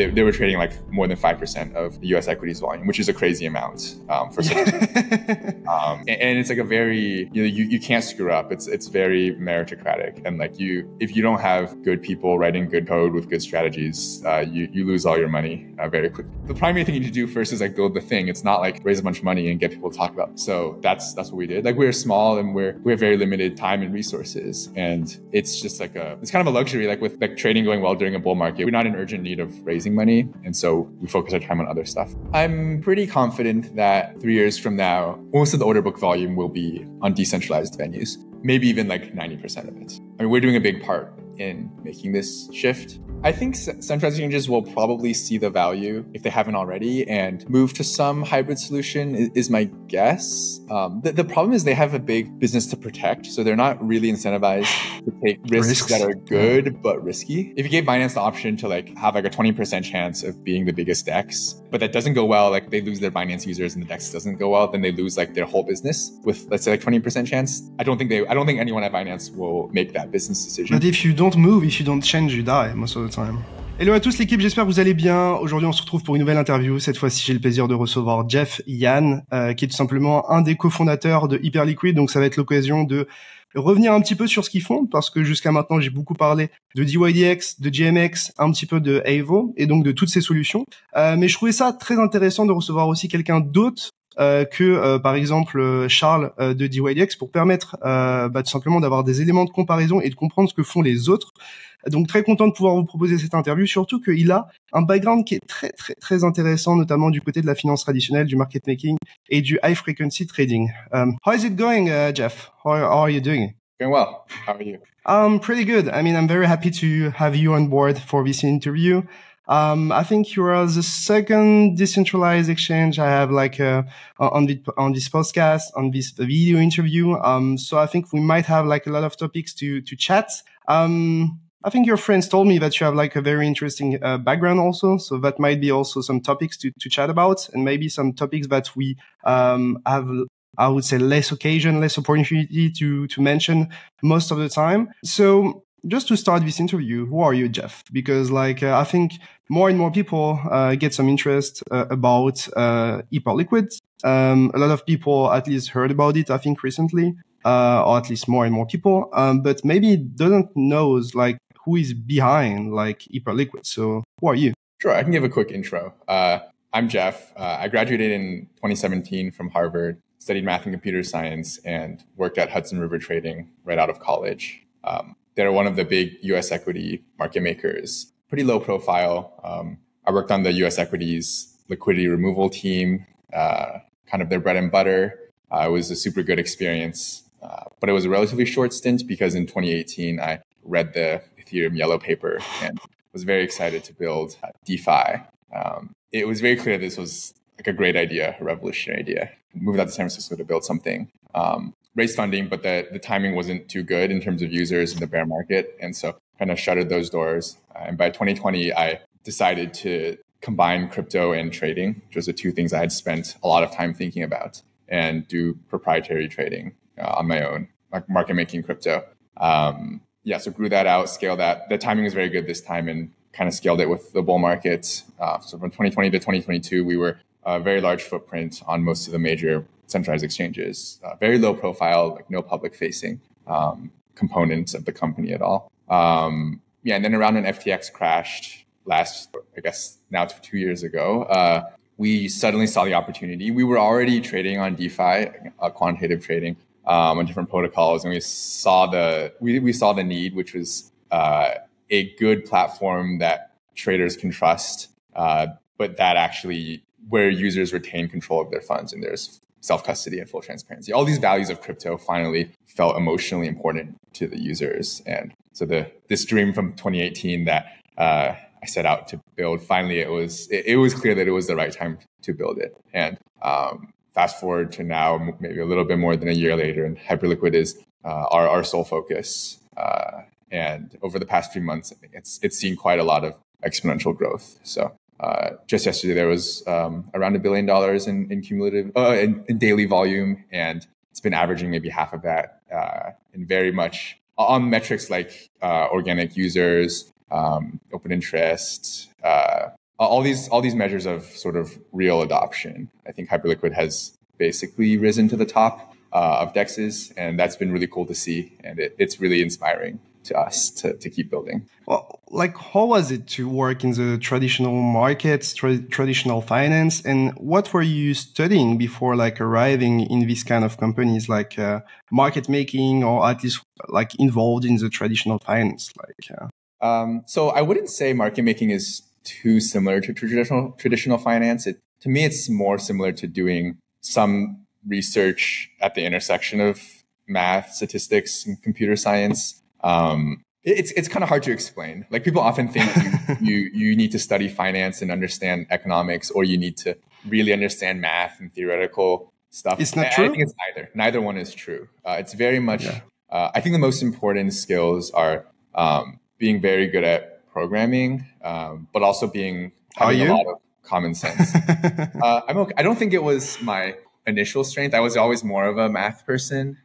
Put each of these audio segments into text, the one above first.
they were trading like more than 5% of the US equities volume, which is a crazy amount for such and it's like a very, you can't screw up. It's very meritocratic. And like if you don't have good people writing good code with good strategies, you lose all your money very quickly. The primary thing you need to do first is like build the thing. It's not like raise a bunch of money and get people to talk about it. So that's what we did. Like we're small and we have very limited time and resources. And it's just like it's kind of a luxury, like with like trading going well during a bull market, we're not in urgent need of raising money. And so we focus our time on other stuff. I'm pretty confident that 3 years from now, most of the order book volume will be on decentralized venues, maybe even like 90% of it. I mean, we're doing a big part in making this shift. I think centralized exchanges will probably see the value, if they haven't already, and move to some hybrid solution is my guess. The problem is they have a big business to protect, so they're not really incentivized to take risks that are good but risky. If you gave Binance the option to like have like a 20% chance of being the biggest DEX, but that doesn't go well, like they lose their Binance users and the DEX doesn't go well, then they lose like their whole business with, let's say, like 20% chance. I don't think anyone at Binance will make that business decision. But if you don't move, if you don't change, you die most of the time. Hello à tous l'équipe, j'espère que vous allez bien. Aujourd'hui, on se retrouve pour une nouvelle interview. Cette fois-ci, j'ai le plaisir de recevoir Jeff Yan, qui est tout simplement un des cofondateurs de Hyperliquid. Donc, ça va être l'occasion de revenir un petit peu sur ce qu'ils font, parce que jusqu'à maintenant, j'ai beaucoup parlé de dYdX, de GMX, un petit peu de veut, et donc de toutes ces solutions. Mais je trouvais ça très intéressant de recevoir aussi quelqu'un d'autre que par exemple Charles de dYdX, pour permettre tout simplement d'avoir des éléments de comparaison et de comprendre ce que font les autres. Donc très content de pouvoir vous proposer cette interview, surtout qu'il a un background qui est très très très intéressant, notamment du côté de la finance traditionnelle, du market making et du high frequency trading. How is it going, Jeff? How are you doing? Going well. How are you? Pretty good. I mean, I'm very happy to have you on board for this interview. I think you are the second decentralized exchange I have on this podcast, on this video interview. So I think we might have like a lot of topics to chat. I think your friends told me that you have like a very interesting background also. So that might be also some topics to chat about, and maybe some topics that we have, I would say, less opportunity to mention most of the time. So just to start this interview, who are you, Jeff? Because I think more and more people get some interest about Hyperliquid. A lot of people at least heard about it, I think, recently, or at least more and more people, but maybe doesn't knows who is behind Hyperliquid. So who are you? Sure, I can give a quick intro. I'm Jeff. I graduated in 2017 from Harvard, studied math and computer science, and worked at Hudson River Trading right out of college. They're one of the big US equity market makers, pretty low profile. I worked on the US equities liquidity removal team, kind of their bread and butter. It was a super good experience, but it was a relatively short stint because in 2018, I read the Ethereum yellow paper and was very excited to build DeFi. It was very clear this was like a great idea, a revolutionary idea. Moved out to San Francisco to build something. Raised funding, but the timing wasn't too good in terms of users in the bear market. And so kind of shuttered those doors. And by 2020, I decided to combine crypto and trading, which was the two things I had spent a lot of time thinking about, and do proprietary trading on my own, like market making crypto. So grew that out, scaled that. The timing was very good this time and kind of scaled it with the bull market. So from 2020 to 2022, we were a very large footprint on most of the major centralized exchanges, very low profile, like no public facing components of the company at all. And then around when FTX crashed last, I guess now 2 years ago, we suddenly saw the opportunity. We were already trading on DeFi, quantitative trading on different protocols, and we saw the need, which was a good platform that traders can trust, but that actually where users retain control of their funds and there's self-custody and full transparency. All these values of crypto finally felt emotionally important to the users. And so this dream from 2018 that I set out to build, finally it was clear that it was the right time to build it. And fast forward to now, maybe a little bit more than a year later, and Hyperliquid is our sole focus. And over the past few months, I think it's seen quite a lot of exponential growth. So just yesterday, there was around $1 billion in cumulative in daily volume, and it's been averaging maybe half of that, and very much on metrics like organic users, open interest, all these measures of sort of real adoption. I think Hyperliquid has basically risen to the top of DEXs, and that's been really cool to see, and it's really inspiring to us to keep building. Well, like, how was it to work in the traditional markets, traditional finance, and what were you studying before like arriving in these kind of companies, like market making, or at least like involved in the traditional finance? So I wouldn't say market making is too similar to traditional finance. To me, it's more similar to doing some research at the intersection of math, statistics, and computer science. It's kind of hard to explain. Like, people often think you need to study finance and understand economics, or you need to really understand math and theoretical stuff. It's not true? I think it's neither. Neither one is true. It's very much, I think the most important skills are being very good at programming, but also having a lot of common sense. I'm okay. I don't think it was my initial strength. I was always more of a math person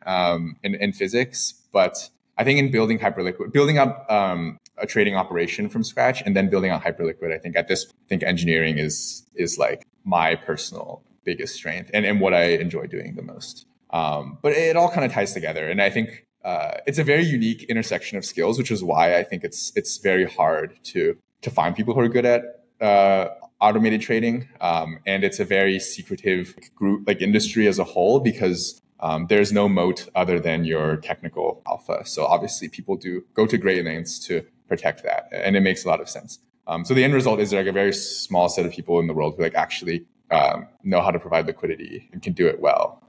in physics, but I think in building Hyperliquid, building up a trading operation from scratch, and then building out Hyperliquid, I think engineering is like my personal biggest strength and what I enjoy doing the most. But it all kind of ties together, and I think it's a very unique intersection of skills, which is why I think it's very hard to find people who are good at automated trading, and it's a very secretive group, like industry as a whole, because there's no moat other than your technical alpha. So obviously people do go to great lengths to protect that, and it makes a lot of sense. So the end result is like a very small set of people in the world who like actually know how to provide liquidity and can do it well.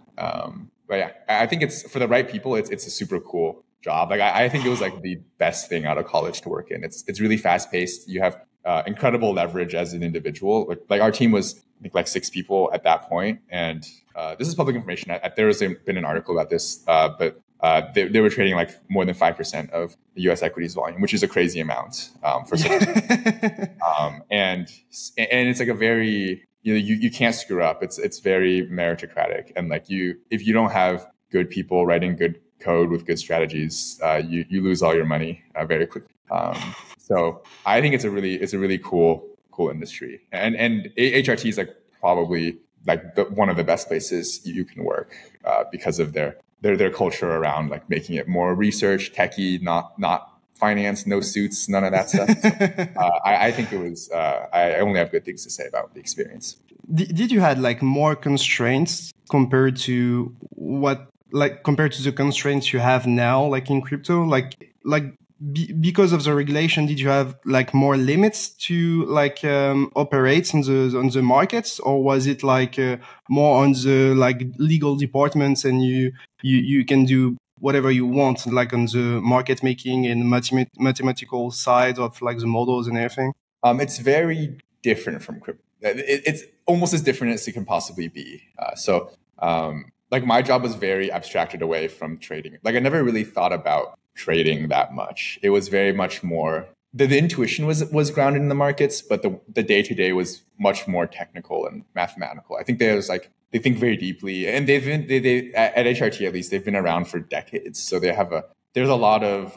But yeah, I think it's for the right people. It's a super cool job. Like I think it was like the best thing out of college to work in. It's really fast paced. You have incredible leverage as an individual. Like our team was, I think, like 6 people at that point, and this is public information. There has been an article about this, but they were trading like more than 5% of the U.S. equities volume, which is a crazy amount for such and it's like a very, you can't screw up. It's very meritocratic, and like if you don't have good people writing good code with good strategies, you lose all your money very quickly. So I think it's a really cool industry, and HRT is like probably like one of the best places you can work because of their culture around like making it more research, techie, not finance, no suits, none of that stuff. I think it was. I only have good things to say about the experience. Did you had like more constraints compared to the constraints you have now, like in crypto, because of the regulation? Did you have like more limits to like operate on the markets, or was it like more on the like legal departments and you can do whatever you want, like on the market making and mathematical side of like the models and everything? It's very different from crypto. It's almost as different as it can possibly be. So like my job was very abstracted away from trading. Like I never really thought about trading that much. It was very much more the intuition was grounded in the markets, but the day-to-day was much more technical and mathematical. I think they think very deeply, and they at HRT at least they've been around for decades, so there's a lot of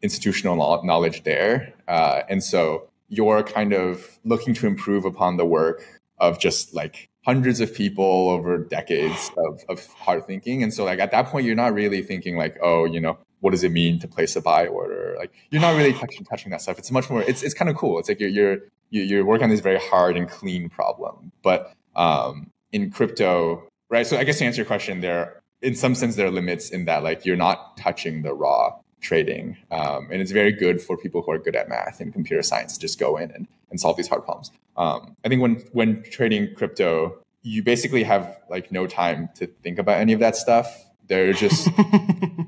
institutional knowledge there, and so you're kind of looking to improve upon the work of just like hundreds of people over decades of hard thinking. And so like at that point, you're not really thinking like, oh, what does it mean to place a buy order? Like you're not really touching that stuff. It's much more, it's kind of cool. It's like you're working on this very hard and clean problem. But in crypto, right? So I guess to answer your question, in some sense, there are limits in that like you're not touching the raw trading. And it's very good for people who are good at math and computer science to just go in and solve these hard problems. I think when trading crypto, you basically have like no time to think about any of that stuff. There are just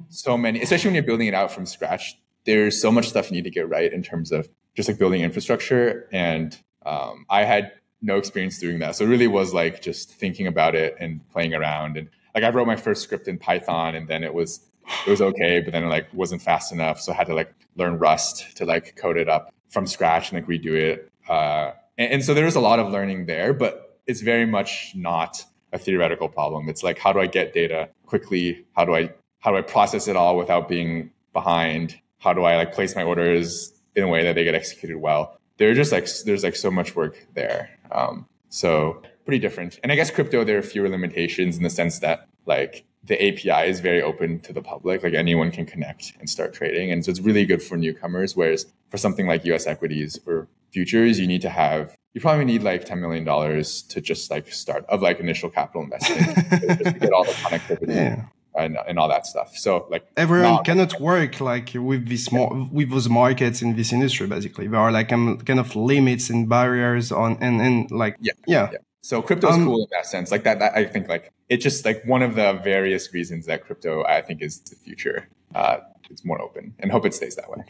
so many, especially when you're building it out from scratch, there's so much stuff you need to get right in terms of just like building infrastructure. And I had no experience doing that. So it really was like just thinking about it and playing around. And like I wrote my first script in Python, and then it was okay, but then it like wasn't fast enough. So I had to like learn Rust to like code it up from scratch and like redo it. And so there was a lot of learning there, but it's very much not a theoretical problem. It's like, how do I get data quickly? How do I process it all without being behind? How do I like place my orders in a way that they get executed well? there's like so much work there. So pretty different. And I guess crypto, there are fewer limitations in the sense that like the API is very open to the public. Like anyone can connect and start trading. And so it's really good for newcomers. Whereas for something like US equities or futures, you probably need like $10 million to just like start of like initial capital investment just to get all the connectivity. Yeah. And all that stuff. So like everyone cannot work like with with those markets in this industry. Basically, there are like kind of limits and barriers on and like yeah. So crypto is cool in that sense. Like that I think like it's just like one of the various reasons that crypto I think is the future. It's more open and hope it stays that way.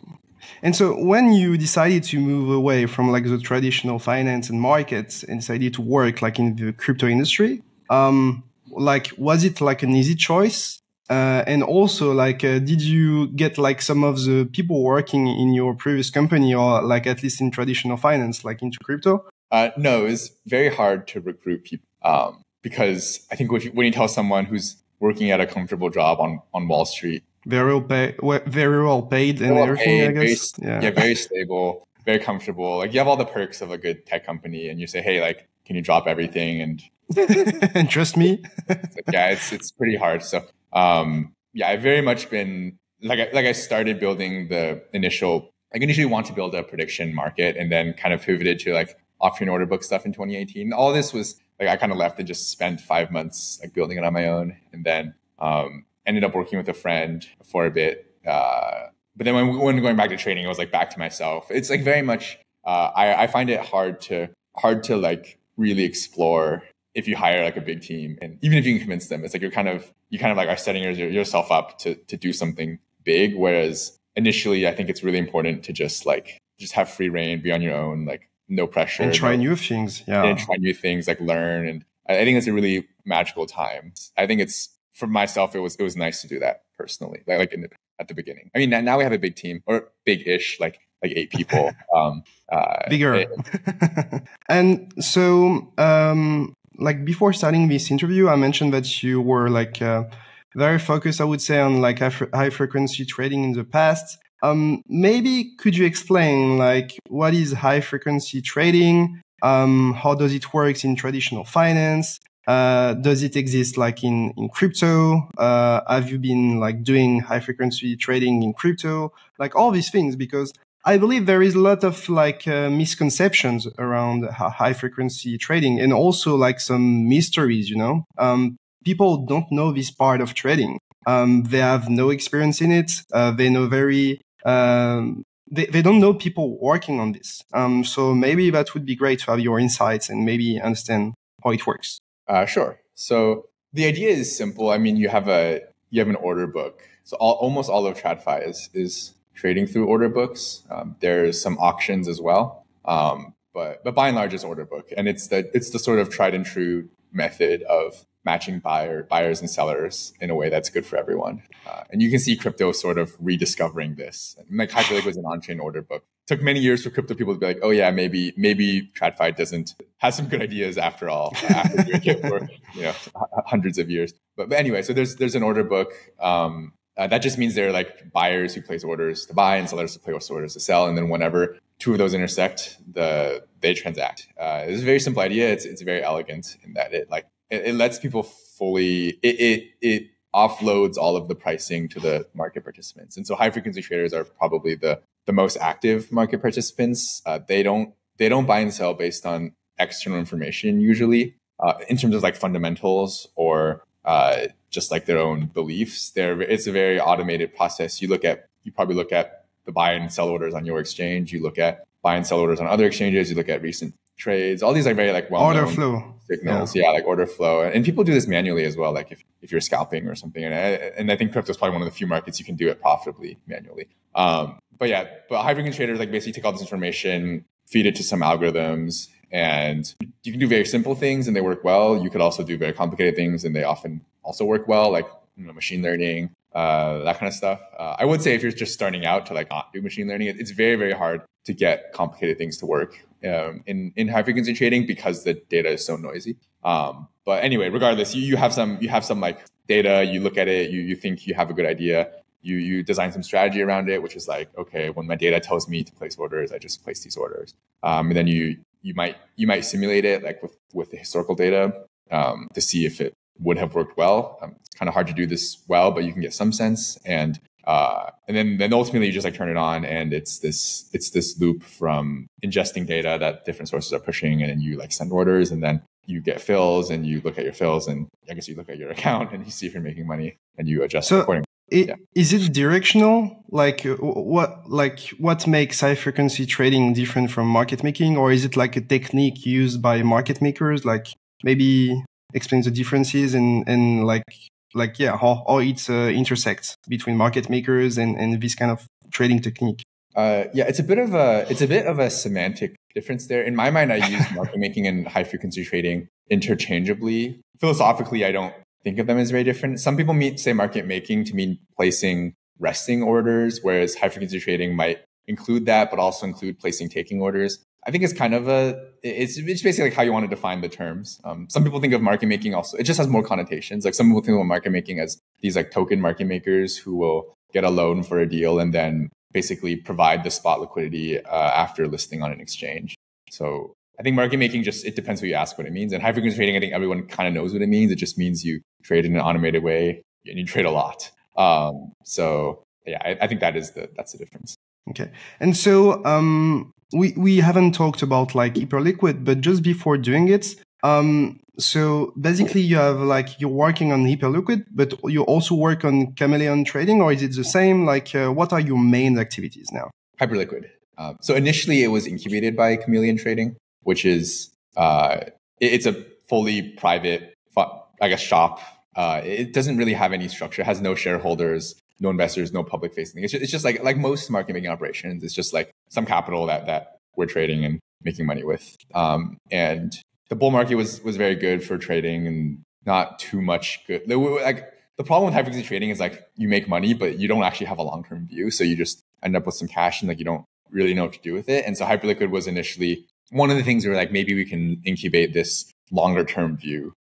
And so when you decided to move away from like the traditional finance and markets and decided to work like in the crypto industry, like, was it like an easy choice? And also, like, did you get like some of the people working in your previous company or like at least in traditional finance, like into crypto? No, it was very hard to recruit people because I think when you tell someone who's working at a comfortable job on Wall Street, very well paid and everything, I guess. Very stable, very comfortable. Like you have all the perks of a good tech company and you say, hey, like, can you drop everything and and trust me? It's pretty hard. So I've very much been like I started building the initially want to build a prediction market and then kind of pivoted to like option order book stuff in 2018. All this was like I kind of left and just spent 5 months like building it on my own, and then ended up working with a friend for a bit. But then when going back to trading, it was like back to myself. It's like very much I find it hard to like really explore if you hire like a big team, and even if you can convince them, it's like you kind of like are setting yourself up to do something big. Whereas initially, I think it's really important to just have free reign, be on your own, like no pressure, and try new things. Yeah, and try new things, like learn. And I think it's a really magical time. I think it's for myself. It was nice to do that personally, at the beginning. I mean, now we have a big team, or big-ish, like 8 people. Bigger. And so, like before starting this interview, I mentioned that you were like very focused, I would say, on like high frequency trading in the past. Maybe could you explain like what is high frequency trading? How does it work in traditional finance? Does it exist like in crypto? Have you been like doing high frequency trading in crypto? Like all these things, because I believe there is a lot of like misconceptions around high frequency trading, and also like some mysteries, you know. People don't know this part of trading. They have no experience in it. They know they don't know people working on this. So maybe that would be great to have your insights and maybe understand how it works. Sure. So the idea is simple. I mean, you have an order book. So almost all of TradFi is trading through order books. There's some auctions as well, but by and large, it's order book, and it's the sort of tried and true method of matching buyers and sellers in a way that's good for everyone. And you can see crypto sort of rediscovering this. Like Hyperliquid was an on-chain order book. It took many years for crypto people to be like, oh yeah, maybe TradFi has some good ideas after all, after doing it for hundreds of years. But anyway, so there's an order book. That just means there are like buyers who place orders to buy and sellers who place orders to sell. And then whenever two of those intersect, they transact. It's a very simple idea. It's very elegant in that it lets people fully, it offloads all of the pricing to the market participants. And so high frequency traders are probably the most active market participants. They don't buy and sell based on external information usually, in terms of like fundamentals or just like their own beliefs. It's a very automated process. You probably look at the buy and sell orders on your exchange. You look at buy and sell orders on other exchanges. You look at recent trades. All these are very like well-known order flow signals. Yeah, like order flow. And people do this manually as well. Like if you're scalping or something. And I think crypto is probably one of the few markets you can do it profitably manually. But high frequency traders like basically take all this information, feed it to some algorithms, and you can do very simple things and they work well. You could also do very complicated things and they often also work well, like machine learning, that kind of stuff. I would say if you're just starting out to like not do machine learning, it's very, very hard to get complicated things to work in high frequency trading because the data is so noisy. But anyway, regardless, you have some like data, you look at it, you think you have a good idea, you design some strategy around it, which is like, okay, when my data tells me to place orders, I just place these orders. And then you might simulate it like with the historical data to see if it would have worked well. It's kind of hard to do this well, but you can get some sense. And then ultimately you just like turn it on, and it's this loop from ingesting data that different sources are pushing, and then you like send orders, and then you get fills, and you look at your fills, and I guess you look at your account and you see if you're making money, and you adjust accordingly. Is it directional? What makes high frequency trading different from market making, or is it like a technique used by market makers? Like maybe explain the differences and how it intersects between market makers and this kind of trading technique. It's a bit of a semantic difference there. In my mind, I use market making and high frequency trading interchangeably. Philosophically, I don't think of them as very different. Some people say market making to mean placing resting orders, whereas high frequency trading might include that, but also include placing taking orders. I think it's kind of it's basically like how you want to define the terms. Some people think of market making also, it just has more connotations. Like some people think of market making as these like token market makers who will get a loan for a deal and then basically provide the spot liquidity after listing on an exchange. So I think market making it depends who you ask what it means. And high frequency trading, I think everyone kind of knows what it means. It just means you trade in an automated way and you trade a lot. I think that's the difference. Okay. And so we haven't talked about like Hyperliquid, but just before doing it, so basically you have like, you're working on Hyperliquid, but you also work on Chameleon trading, or is it the same? Like what are your main activities now? Hyperliquid. So initially it was incubated by Chameleon Trading, which is, it's a fully private, I guess, shop. It doesn't really have any structure. It has no shareholders, no investors, no public facing. It's just like most market making operations. It's just like some capital that we're trading and making money with. And the bull market was very good for trading and not too much good. Like the problem with high frequency trading is like you make money, but you don't actually have a long-term view. So you just end up with some cash and like you don't really know what to do with it. And so Hyperliquid was initially one of the things where like maybe we can incubate this longer term view.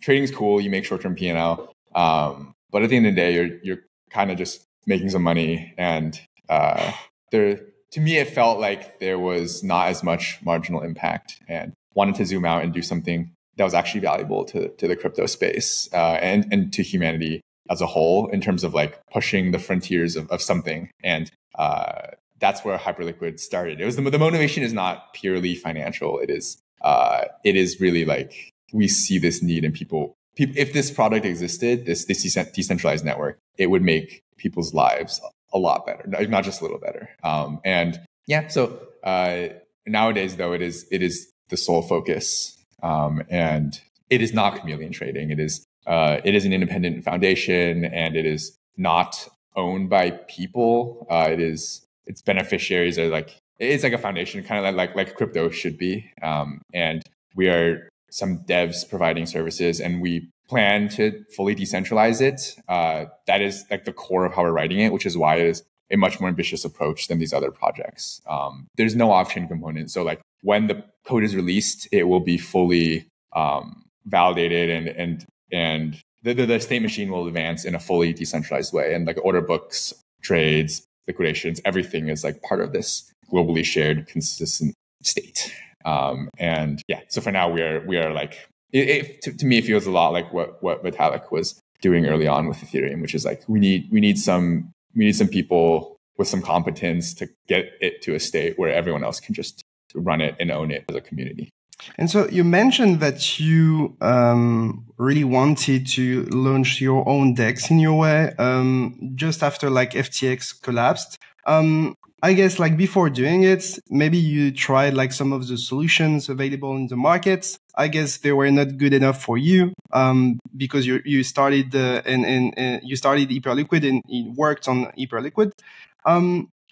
Trading is cool. You make short-term P&L. But at the end of the day, you're kind of just making some money. And to me, it felt like there was not as much marginal impact, and wanted to zoom out and do something that was actually valuable to the crypto space and to humanity as a whole in terms of like pushing the frontiers of something. And that's where Hyperliquid started. It was the motivation is not purely financial. It is really like we see this need in people. If this product existed, this decentralized network, it would make people's lives a lot better, not just a little better. So nowadays though, it is the sole focus, and it is not Chameleon Trading. It is an independent foundation, and it is not owned by people. Its beneficiaries are it's like a foundation, kind of like crypto should be. And we are some devs providing services, and we plan to fully decentralize it. That is like the core of how we're writing it, which is why it is a much more ambitious approach than these other projects. There's no off-chain component. So like when the code is released, it will be fully validated and the state machine will advance in a fully decentralized way. And like order books, trades, liquidations, everything is like part of this globally shared consistent state. So for now we are like, to me, it feels a lot like what Vitalik was doing early on with Ethereum, which is like, we need some people with some competence to get it to a state where everyone else can just run it and own it as a community. And so you mentioned that you really wanted to launch your own DEX in your way just after like FTX collapsed. I guess like before doing it, maybe you tried like some of the solutions available in the market. I guess they were not good enough for you because you started you started Hyperliquid and you worked on Hyperliquid.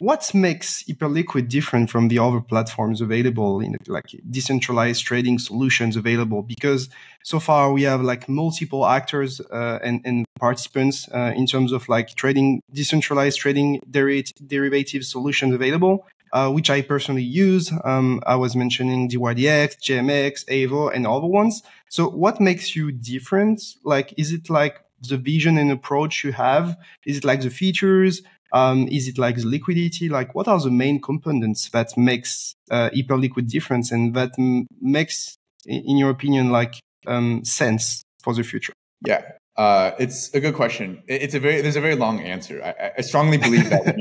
What makes Hyperliquid different from the other platforms available in like decentralized trading solutions available? Because so far we have like multiple actors and participants in terms of like decentralized trading derivative solutions available, which I personally use. I was mentioning dYdX, GMX, Veut, and other ones. So what makes you different? Like, is it like the vision and approach you have? Is it like the features? Is it like the liquidity? Like, what are the main components that makes Hyperliquid different and that makes, in your opinion, like sense for the future? Yeah, it's a good question. There's a very long answer. I strongly believe that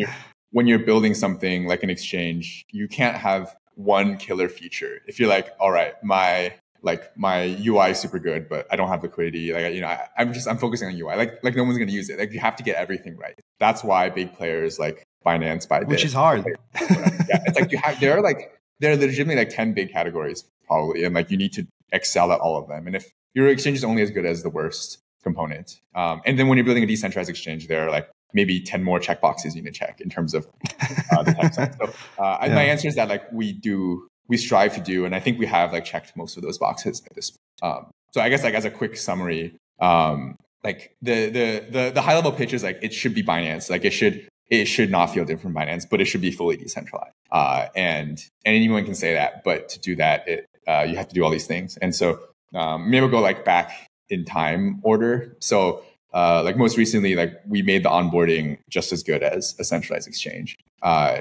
when you're building something like an exchange, you can't have one killer feature. If you're like, all right, my UI is super good, but I don't have liquidity. Like, I'm focusing on UI. Like no one's going to use it. Like, you have to get everything right. That's why big players like Binance, Bybit, which is hard. Yeah, it's like there are legitimately like 10 big categories probably, and like you need to excel at all of them. And if your exchange is only as good as the worst component, and then when you're building a decentralized exchange, there are like maybe 10 more checkboxes you need to check in terms of the tech side. So my answer is that like we strive to do, and I think we have like checked most of those boxes at this point. So I guess like as a quick summary, like the high level pitch is like it should be Binance. Like it should not feel different from Binance, but it should be fully decentralized. And anyone can say that, but to do that, you have to do all these things. And so maybe we'll go like back in time order. So like most recently, like we made the onboarding just as good as a centralized exchange.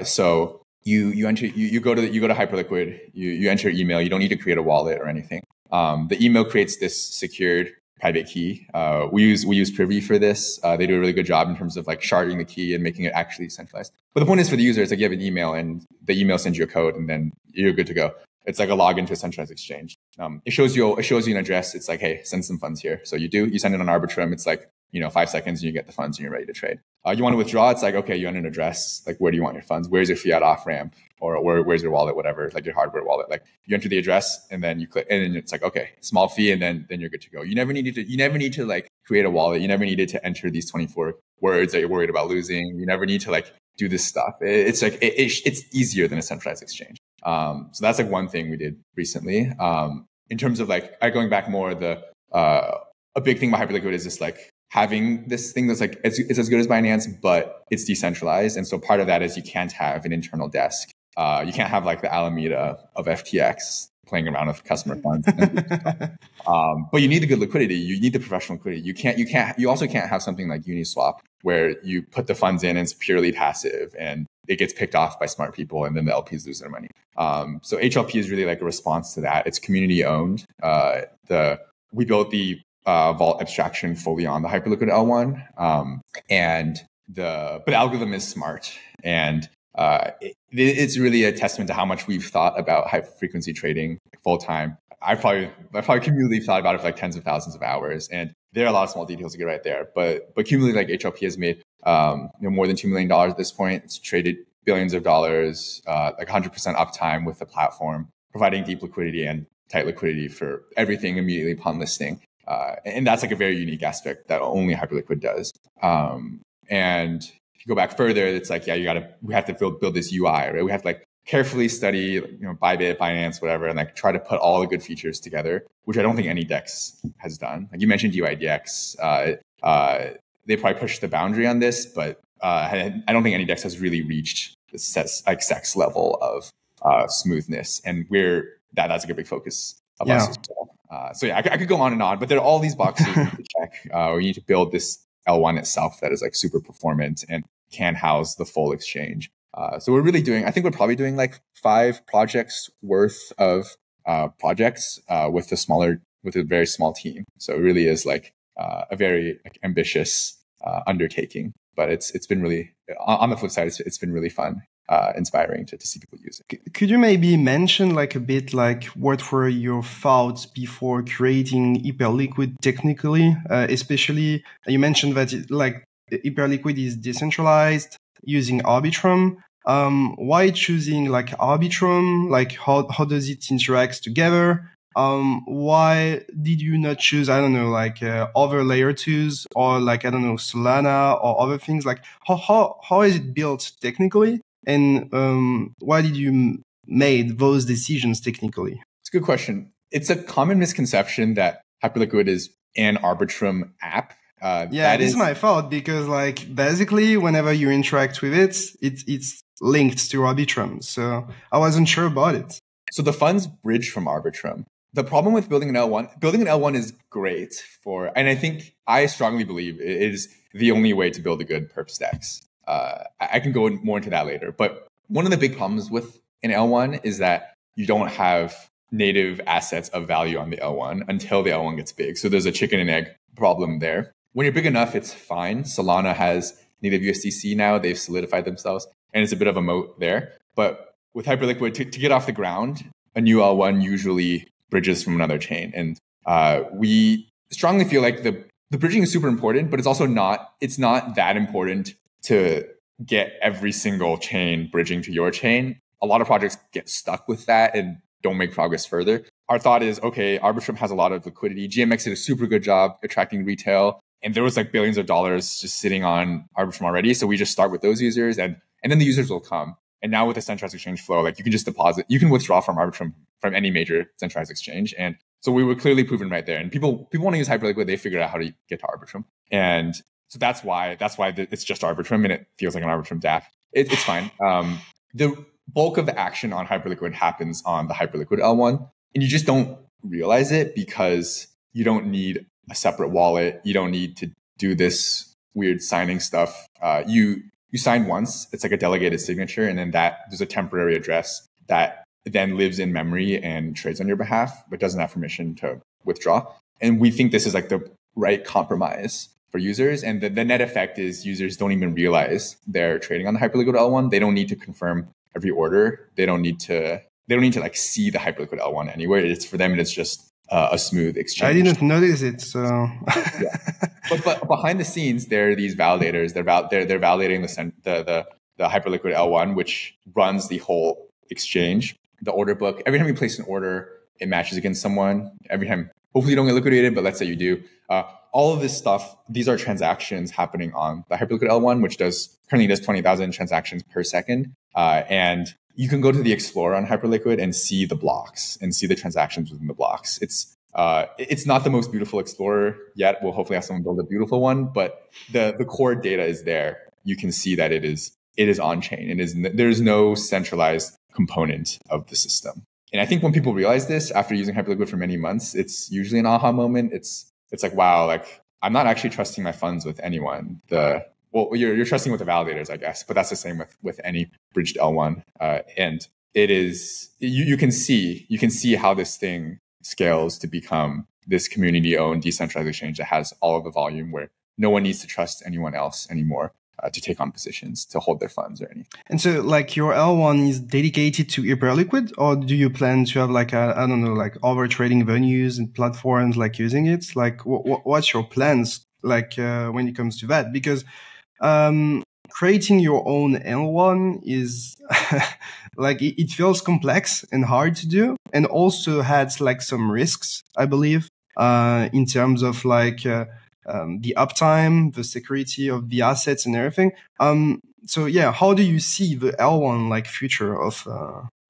So you go to Hyperliquid, you enter your email. You don't need to create a wallet or anything. The email creates this secured private key. We use Privy for this. They do a really good job in terms of like sharding the key and making it actually centralized. But the point is for the user, it's like you have an email and the email sends you a code and then you're good to go. It's like a login to a centralized exchange. It shows you an address. It's like, hey, send some funds here. So you send it on Arbitrum. It's like, 5 seconds and you get the funds and you're ready to trade. You want to withdraw. It's like, okay, you want an address. Like, where do you want your funds? Where's your fiat off ramp? Or where's your wallet? Whatever, like your hardware wallet. Like you enter the address and then you click, and then it's like, okay, small fee, and then you're good to go. You never need to like create a wallet. You never needed to enter these 24 words that you're worried about losing. You never need to like do this stuff. It's like it's easier than a centralized exchange. So that's like one thing we did recently. In terms of like going back more, a big thing about Hyperliquid is just like having this thing that's like it's as good as Binance, but it's decentralized. And so part of that is you can't have an internal desk. You can't have like the Alameda of FTX playing around with customer funds. But you need the good liquidity. You need the professional liquidity. You also can't have something like Uniswap where you put the funds in and it's purely passive and it gets picked off by smart people and then the LPs lose their money. So HLP is really like a response to that. It's community owned. We built the vault abstraction fully on the Hyperliquid L1. But the algorithm is smart, and it's really a testament to how much we've thought about high frequency trading full time. I probably cumulatively thought about it for like tens of thousands of hours, and there are a lot of small details to get right there. But cumulatively, like HLP has made more than $2 million at this point. It's traded billions of dollars, like 100% uptime with the platform, providing deep liquidity and tight liquidity for everything immediately upon listing. And that's like a very unique aspect that only Hyperliquid does. And if you go back further, it's like, we have to build this UI, right? We have to like carefully study, Bybit, Binance, whatever, and like try to put all the good features together, which I don't think any DEX has done. Like you mentioned dYdX, they probably pushed the boundary on this, but I don't think any DEX has really reached the sex level of smoothness. And that's like a big focus of us as well. I could go on and on, but there are all these boxes you need to check. We need to build this L1 itself that is like super performant and can house the full exchange. So we're probably doing like 5 projects worth of projects with a very small team. So it really is like a very ambitious undertaking. But it's been really, on the flip side, it's been really fun. Inspiring to see people use it. Could you maybe mention like a bit like what were your thoughts before creating Hyperliquid technically? Especially you mentioned that Hyperliquid is decentralized using Arbitrum. Why choosing like Arbitrum? Like how does it interact together? Why did you not choose, I don't know, like other layer 2s or like, I don't know, Solana or other things? Like how is it built technically? And why did you made those decisions technically? It's a good question. It's a common misconception that Hyperliquid is an Arbitrum app. This is my fault because like basically whenever you interact with it, it's linked to Arbitrum. So I wasn't sure about it. So the funds bridge from Arbitrum. the problem with building an L1 is great for, and I think I strongly believe it is the only way to build a good perps DEX. I can go more into that later, but one of the big problems with an L1 is that you don't have native assets of value on the L1 until the L1 gets big. So there's a chicken and egg problem there. When you're big enough, it's fine. Solana has native USDC now. They've solidified themselves, and it's a bit of a moat there. But with Hyperliquid, to get off the ground, a new L1 usually bridges from another chain. And we strongly feel like the bridging is super important, but it's not that important to get every single chain bridging to your chain. A lot of projects get stuck with that and don't make progress further. Our thought is, okay, Arbitrum has a lot of liquidity. GMX did a super good job attracting retail, and there was like billions of dollars just sitting on Arbitrum already. So we just start with those users, and then the users will come. And now with the centralized exchange flow, like you can just deposit, you can withdraw from Arbitrum from any major centralized exchange. And so we were clearly proven right there. And people want to use Hyperliquid, they figured out how to get to Arbitrum. And so that's why it's just Arbitrum, and it feels like an Arbitrum dApp. It's fine. The bulk of the action on Hyperliquid happens on the Hyperliquid L1, and you just don't realize it because you don't need a separate wallet. You don't need to do this weird signing stuff. You sign once, it's like a delegated signature, and then there's a temporary address that then lives in memory and trades on your behalf, but doesn't have permission to withdraw. And we think this is like the right compromise for users. And the net effect is users don't even realize they're trading on the Hyperliquid L1. They don't need to confirm every order. They don't need to like see the Hyperliquid L1 anywhere. It's for them, and it's just a smooth exchange. I didn't notice it, so. Yeah. But behind the scenes, there are these validators. They're validating the Hyperliquid L1, which runs the whole exchange, the order book. Every time you place an order, it matches against someone. Every time, hopefully you don't get liquidated, but let's say you do. All of this stuff, these are transactions happening on the Hyperliquid L1, which currently does 20,000 transactions per second. And you can go to the Explorer on Hyperliquid and see the blocks and see the transactions within the blocks. It's not the most beautiful Explorer yet. We'll hopefully have someone build a beautiful one, but the core data is there. You can see that it is on chain. There's no centralized component of the system. And I think when people realize this after using Hyperliquid for many months, it's usually an aha moment. It's like, wow, like I'm not actually trusting my funds with anyone. You're trusting with the validators, I guess, but that's the same with any bridged L1. And it is, you can see how this thing scales to become this community-owned decentralized exchange that has all of the volume where no one needs to trust anyone else anymore to take on positions, to hold their funds or anything. And so like your L1 is dedicated to Hyperliquid, or do you plan to have like, I don't know, like other trading venues and platforms like using it? Like what's your plans like when it comes to that? Because creating your own L1 is like it feels complex and hard to do, and also has like some risks, I believe, in terms of like the uptime, the security of the assets and everything. So yeah, how do you see the L1 like future of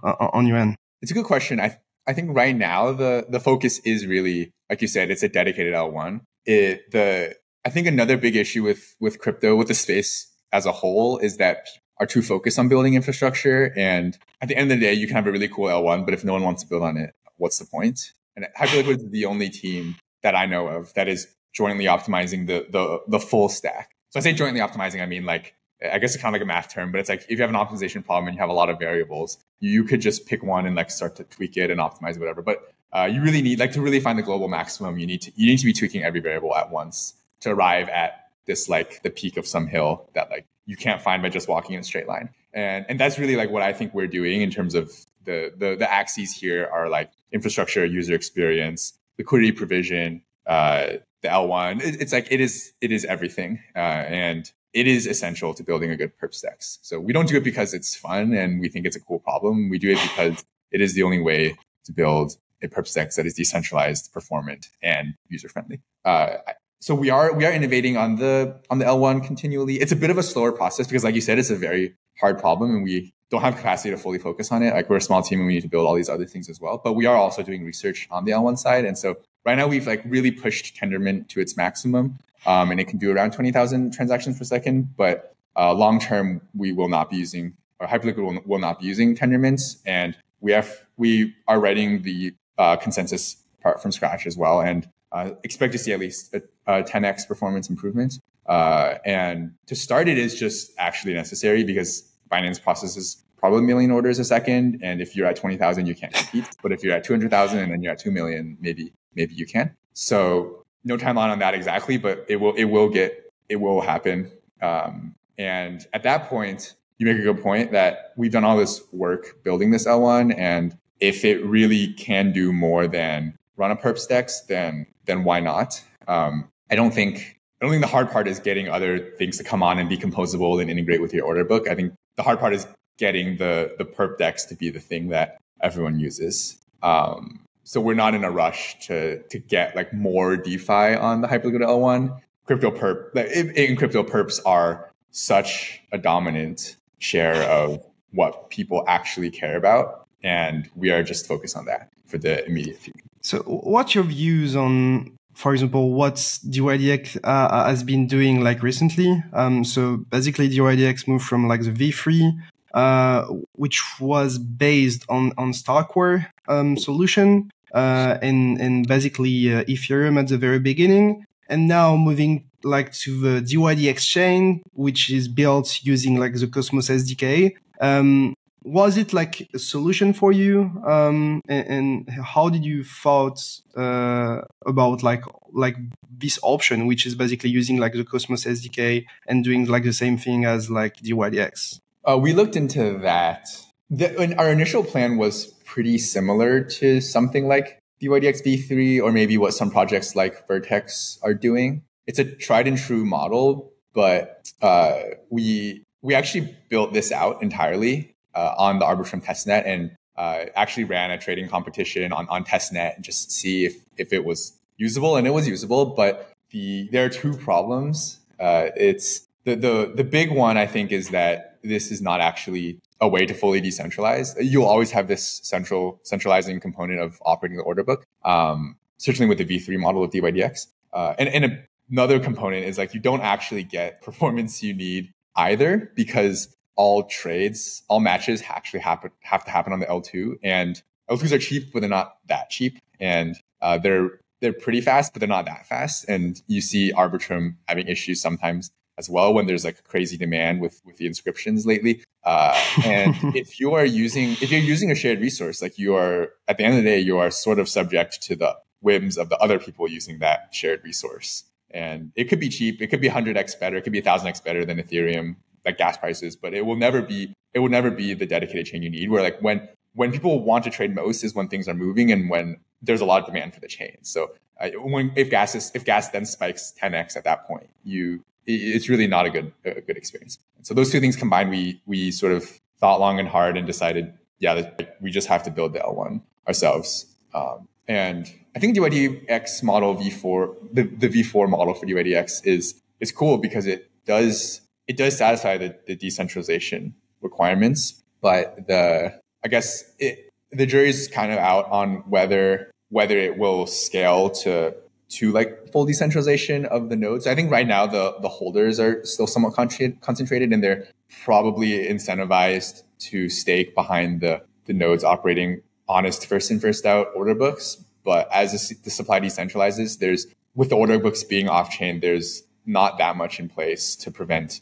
on your end? It's a good question. I think right now the focus is really, like you said, it's a dedicated L1. I think another big issue with crypto, with the space as a whole, is that are too focused on building infrastructure. And at the end of the day, you can have a really cool L1, but if no one wants to build on it, what's the point? And Hyperliquid is the only team that I know of that is jointly optimizing the full stack. So I say jointly optimizing, I mean like, I guess it's kind of like a math term, but it's like if you have an optimization problem and you have a lot of variables, you could just pick one and like start to tweak it and optimize whatever. But you really need, like, to really find the global maximum, you need to be tweaking every variable at once to arrive at this, like the peak of some hill that like you can't find by just walking in a straight line. And that's really like what I think we're doing in terms of the axes here are like infrastructure, user experience, liquidity provision, the L1. It's like it is everything, and it is essential to building a good perps DEX. So we don't do it because it's fun and we think it's a cool problem. We do it because it is the only way to build a perps DEX that is decentralized, performant, and user friendly. So we are innovating on the L1 continually. It's a bit of a slower process because, like you said, it's a very hard problem and we don't have capacity to fully focus on it. Like, we're a small team and we need to build all these other things as well. But we are also doing research on the L1 side. And so right now we've like really pushed Tendermint to its maximum, and it can do around 20,000 transactions per second. But long term, we will not be using, or Hyperliquid will not be using Tendermint. And we are writing the consensus part from scratch as well, and expect to see at least a 10x performance improvement. And to start, it is just actually necessary because Binance processes probably 1 million orders a second. And if you're at 20,000, you can't compete. But if you're at 200,000 and then you're at 2 million, maybe you can. So no timeline on that exactly, but it will happen. And at that point, you make a good point that we've done all this work building this L1. And if it really can do more than run a perps DEX, then why not? I don't think the hard part is getting other things to come on and be composable and integrate with your order book. I think the hard part is getting the perp DEX to be the thing that everyone uses. So we're not in a rush to get like more DeFi on the Hyperliquid L1. Crypto perps are such a dominant share of what people actually care about, and we are just focused on that for the immediate future. So what's your views on, for example, what dYdX has been doing like recently? So basically dYdX moved from like the V3, which was based on Starkware solution, and basically Ethereum at the very beginning, and now moving like to the dYdX chain, which is built using like the Cosmos SDK. Was it like a solution for you? And how did you thought about like this option, which is basically using like the Cosmos SDK and doing like the same thing as like dYdX? We looked into that. Our initial plan was pretty similar to something like dYdX v3, or maybe what some projects like Vertex are doing. It's a tried and true model, but we actually built this out entirely on the Arbitrum testnet, and actually ran a trading competition on testnet and just see if it was usable, and it was usable. But there are two problems. It's the big one, I think, is that this is not actually a way to fully decentralize. You'll always have this centralizing component of operating the order book, certainly with the V3 model of dYdX. And another component is like you don't actually get performance you need either, because all matches actually have to happen on the L2, and L2s are cheap, but they're not that cheap, and they're pretty fast, but they're not that fast. And you see Arbitrum having issues sometimes as well when there's like crazy demand with the inscriptions lately. And if you're using a shared resource, like you are, at the end of the day, you are sort of subject to the whims of the other people using that shared resource. And it could be cheap, it could be 100x better, it could be 1000x better than Ethereum, like gas prices, but it will never be the dedicated chain you need. Where like when people want to trade most is when things are moving and when there's a lot of demand for the chain. So if gas then spikes 10x at that point, it's really not a good experience. So those two things combined, we sort of thought long and hard and decided, we just have to build the L1 ourselves. And I think dYdX model V4, the V4 model for dYdX is cool because it does satisfy the decentralization requirements, but I guess the jury's kind of out on whether it will scale to like full decentralization of the nodes. I think right now the holders are still somewhat concentrated, and they're probably incentivized to stake behind the nodes operating honest first in first out order books. But as the supply decentralizes, with the order books being off chain, there's not that much in place to prevent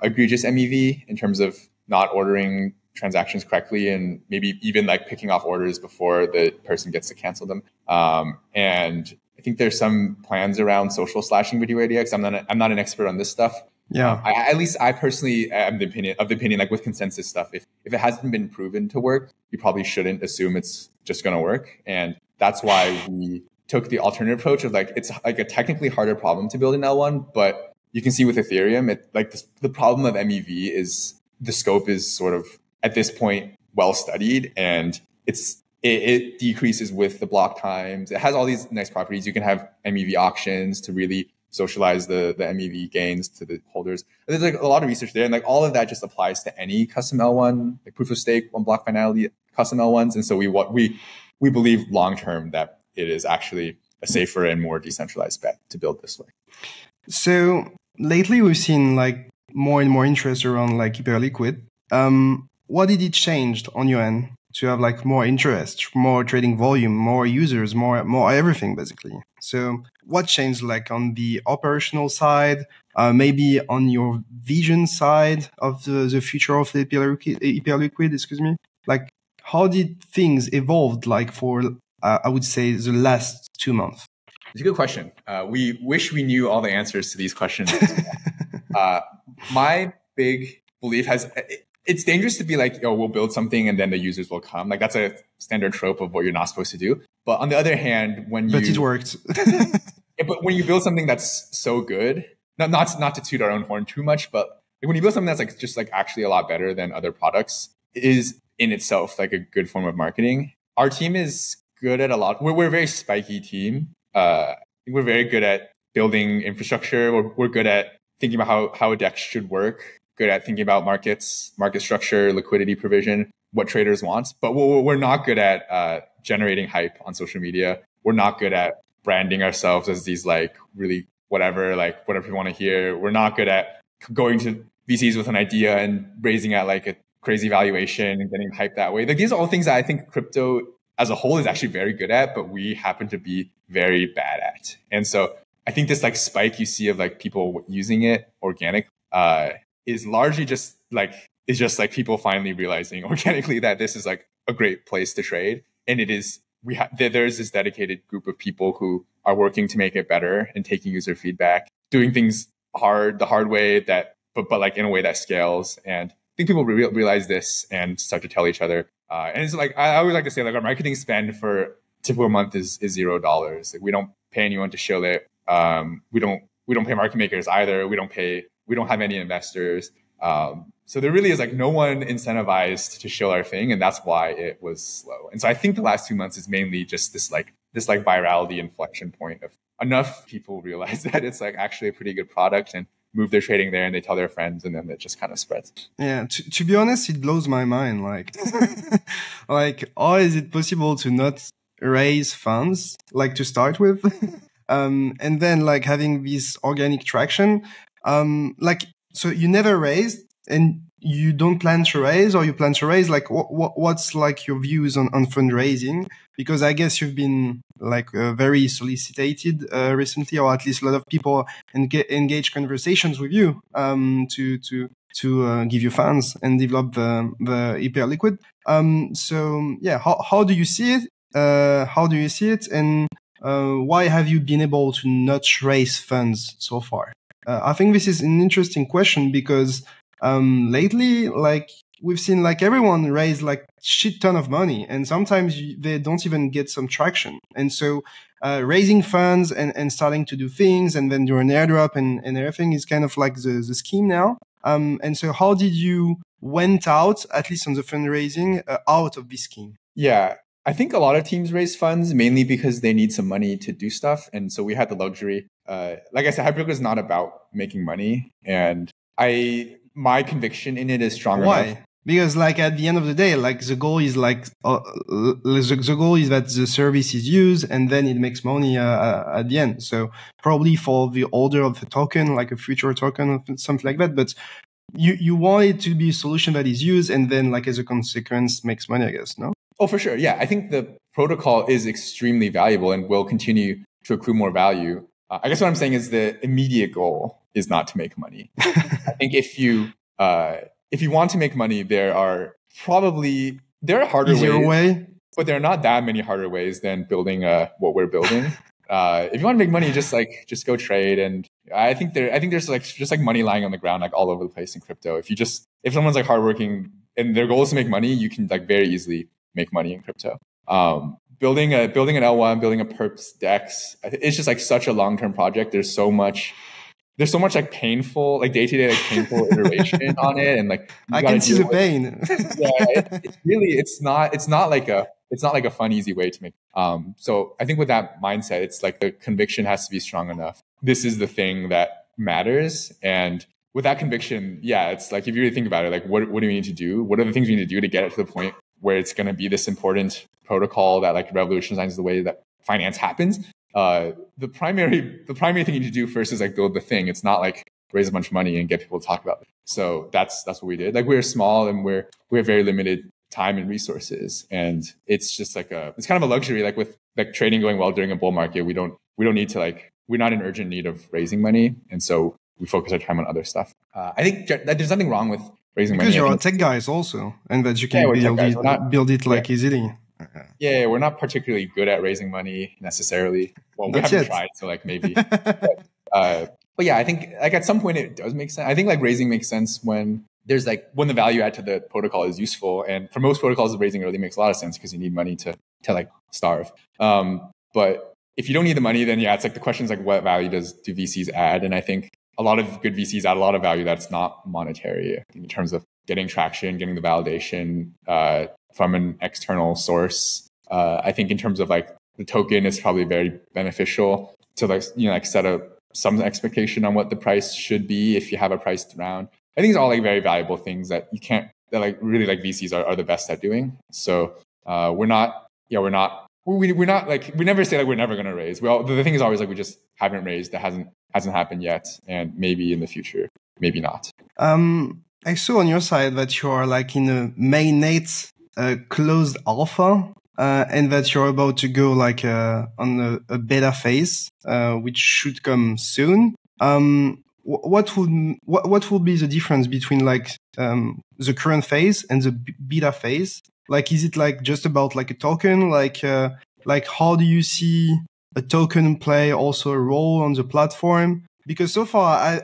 egregious MEV in terms of not ordering transactions correctly, and maybe even like picking off orders before the person gets to cancel them. And I think there's some plans around social slashing with dYdX. I'm not an expert on this stuff. Yeah. I personally am of the opinion, like with consensus stuff, if it hasn't been proven to work, you probably shouldn't assume it's just going to work. And that's why we took the alternative approach of like, it's like a technically harder problem to build in L1, but you can see with Ethereum, the problem of MEV is the scope is sort of at this point well studied, and it decreases with the block times. It has all these nice properties. You can have MEV auctions to really socialize the MEV gains to the holders. And there's like a lot of research there, and like all of that just applies to any custom L1, like proof of stake, one block finality custom L1s. And so we believe long term that it is actually a safer and more decentralized bet to build this way. So lately we've seen like more and more interest around like Hyperliquid. What did it change on your end? to have like more interest, more trading volume, more users, more everything basically. So what changed like on the operational side, maybe on your vision side of the future of the Hyperliquid, excuse me? Like how did things evolve like for, I would say the last 2 months? It's a good question. We wish we knew all the answers to these questions. My big belief it's dangerous to be like, oh, we'll build something and then the users will come. Like that's a standard trope of what you're not supposed to do. But on the other hand, But it worked. Yeah, but when you build something that's so good, not to toot our own horn too much, but when you build something that's like just like actually a lot better than other products, it is in itself like a good form of marketing. Our team is good at a lot. We're a very spiky team. We're very good at building infrastructure. We're good at thinking about how a DEX should work. Good at thinking about markets, market structure, liquidity provision, what traders want. But we're not good at generating hype on social media. We're not good at branding ourselves as these like really whatever people want to hear. We're not good at going to VCs with an idea and raising at like a crazy valuation and getting hype that way. Like these are all things that I think crypto as a whole is actually very good at, but we happen to be very bad at. And so I think this like spike you see of like people using it organic is largely just like people finally realizing organically that this is like a great place to trade. And it is, there's this dedicated group of people who are working to make it better and taking user feedback, doing things the hard way but like in a way that scales. And I think people realize this and start to tell each other. And it's like, I always like to say like our marketing spend for typical month is $0. Like, we don't pay anyone to show it. We don't pay market makers either. We don't have any investors. So there really is like no one incentivized to show our thing. And that's why it was slow. And so I think the last 2 months is mainly just this virality inflection point of enough people realize that it's like actually a pretty good product and move their trading there and they tell their friends and then it just kind of spreads. Yeah. To be honest, it blows my mind. Like, like, how is it possible to not raise funds, like to start with? And then like having this organic traction, like, so you never raised and you don't plan to raise, or you plan to raise? Like what's like your views on fundraising? Because I guess you've been like very solicited recently, or at least a lot of people engage conversations with you to give you funds and develop the Hyperliquid. So yeah, how do you see it? How do you see it? And why have you been able to not raise funds so far? I think this is an interesting question because lately, like we've seen, like everyone raise like shit ton of money, and sometimes they don't even get some traction. And so, raising funds and starting to do things, and then do an airdrop and everything is kind of like the scheme now. And so, how did you went out, at least on the fundraising, out of this scheme? Yeah. I think a lot of teams raise funds mainly because they need some money to do stuff. And so we had the luxury. Like I said, Hyperliquid is not about making money. And my conviction in it is stronger. Why? Enough. Because like at the end of the day, like the goal is like, the goal is that the service is used and then it makes money at the end. So probably for the order of the token, like a future token or something like that. But you want it to be a solution that is used and then like as a consequence makes money, I guess, no? Oh, for sure. Yeah, I think the protocol is extremely valuable and will continue to accrue more value. I guess what I'm saying is the immediate goal is not to make money. I think if you want to make money, there are harder ways, but there are not that many harder ways than building what we're building. If you want to make money, just go trade. And I think there's like just like money lying on the ground like all over the place in crypto. If someone's like hardworking and their goal is to make money, you can like very easily make money in crypto. Building an L1, building a perps DEX, it's just like such a long-term project. There's so much like painful, like day-to-day like painful iteration on it, and like I can see the pain. It's not like a fun, easy way to make. So I think with that mindset, it's like the conviction has to be strong enough. This is the thing that matters, and with that conviction, yeah, it's like if you really think about it, like what do we need to do? What are the things we need to do to get it to the point where it's going to be this important protocol that like revolutionizes the way that finance happens? The primary thing you need to do first is like build the thing. It's not like raise a bunch of money and get people to talk about it. So that's what we did. Like we're small and we have very limited time and resources. And it's just like it's kind of a luxury, like with like trading going well during a bull market. We don't need to we're not in urgent need of raising money. And so we focus our time on other stuff. I think that there's nothing wrong with raising money. Because you're tech guys also, and that you can build it like easily. Yeah, we're not particularly good at raising money necessarily. Well, we haven't tried, so like maybe. But yeah, I think like at some point it does make sense. I think like raising makes sense when there's like when the value add to the protocol is useful. And for most protocols, raising early makes a lot of sense because you need money to like starve. But if you don't need the money, then yeah, it's like the question is like what value do VCs add? And I think a lot of good VCs add a lot of value that's not monetary in terms of getting traction, getting the validation from an external source. I think in terms of like the token is probably very beneficial to like set up some expectation on what the price should be if you have a priced round. I think it's all like very valuable things that like really like VCs are the best at doing. So we never say like we're never going to raise. The thing is always like we just haven't raised. That hasn't happened yet, and maybe in the future, maybe not. I saw on your side that you are like in a mainnet closed alpha, and that you're about to go like on a beta phase, which should come soon. What would be the difference between like the current phase and the beta phase? Like, is it like just about like a token? Like how do you see a token play also a role on the platform? Because so far,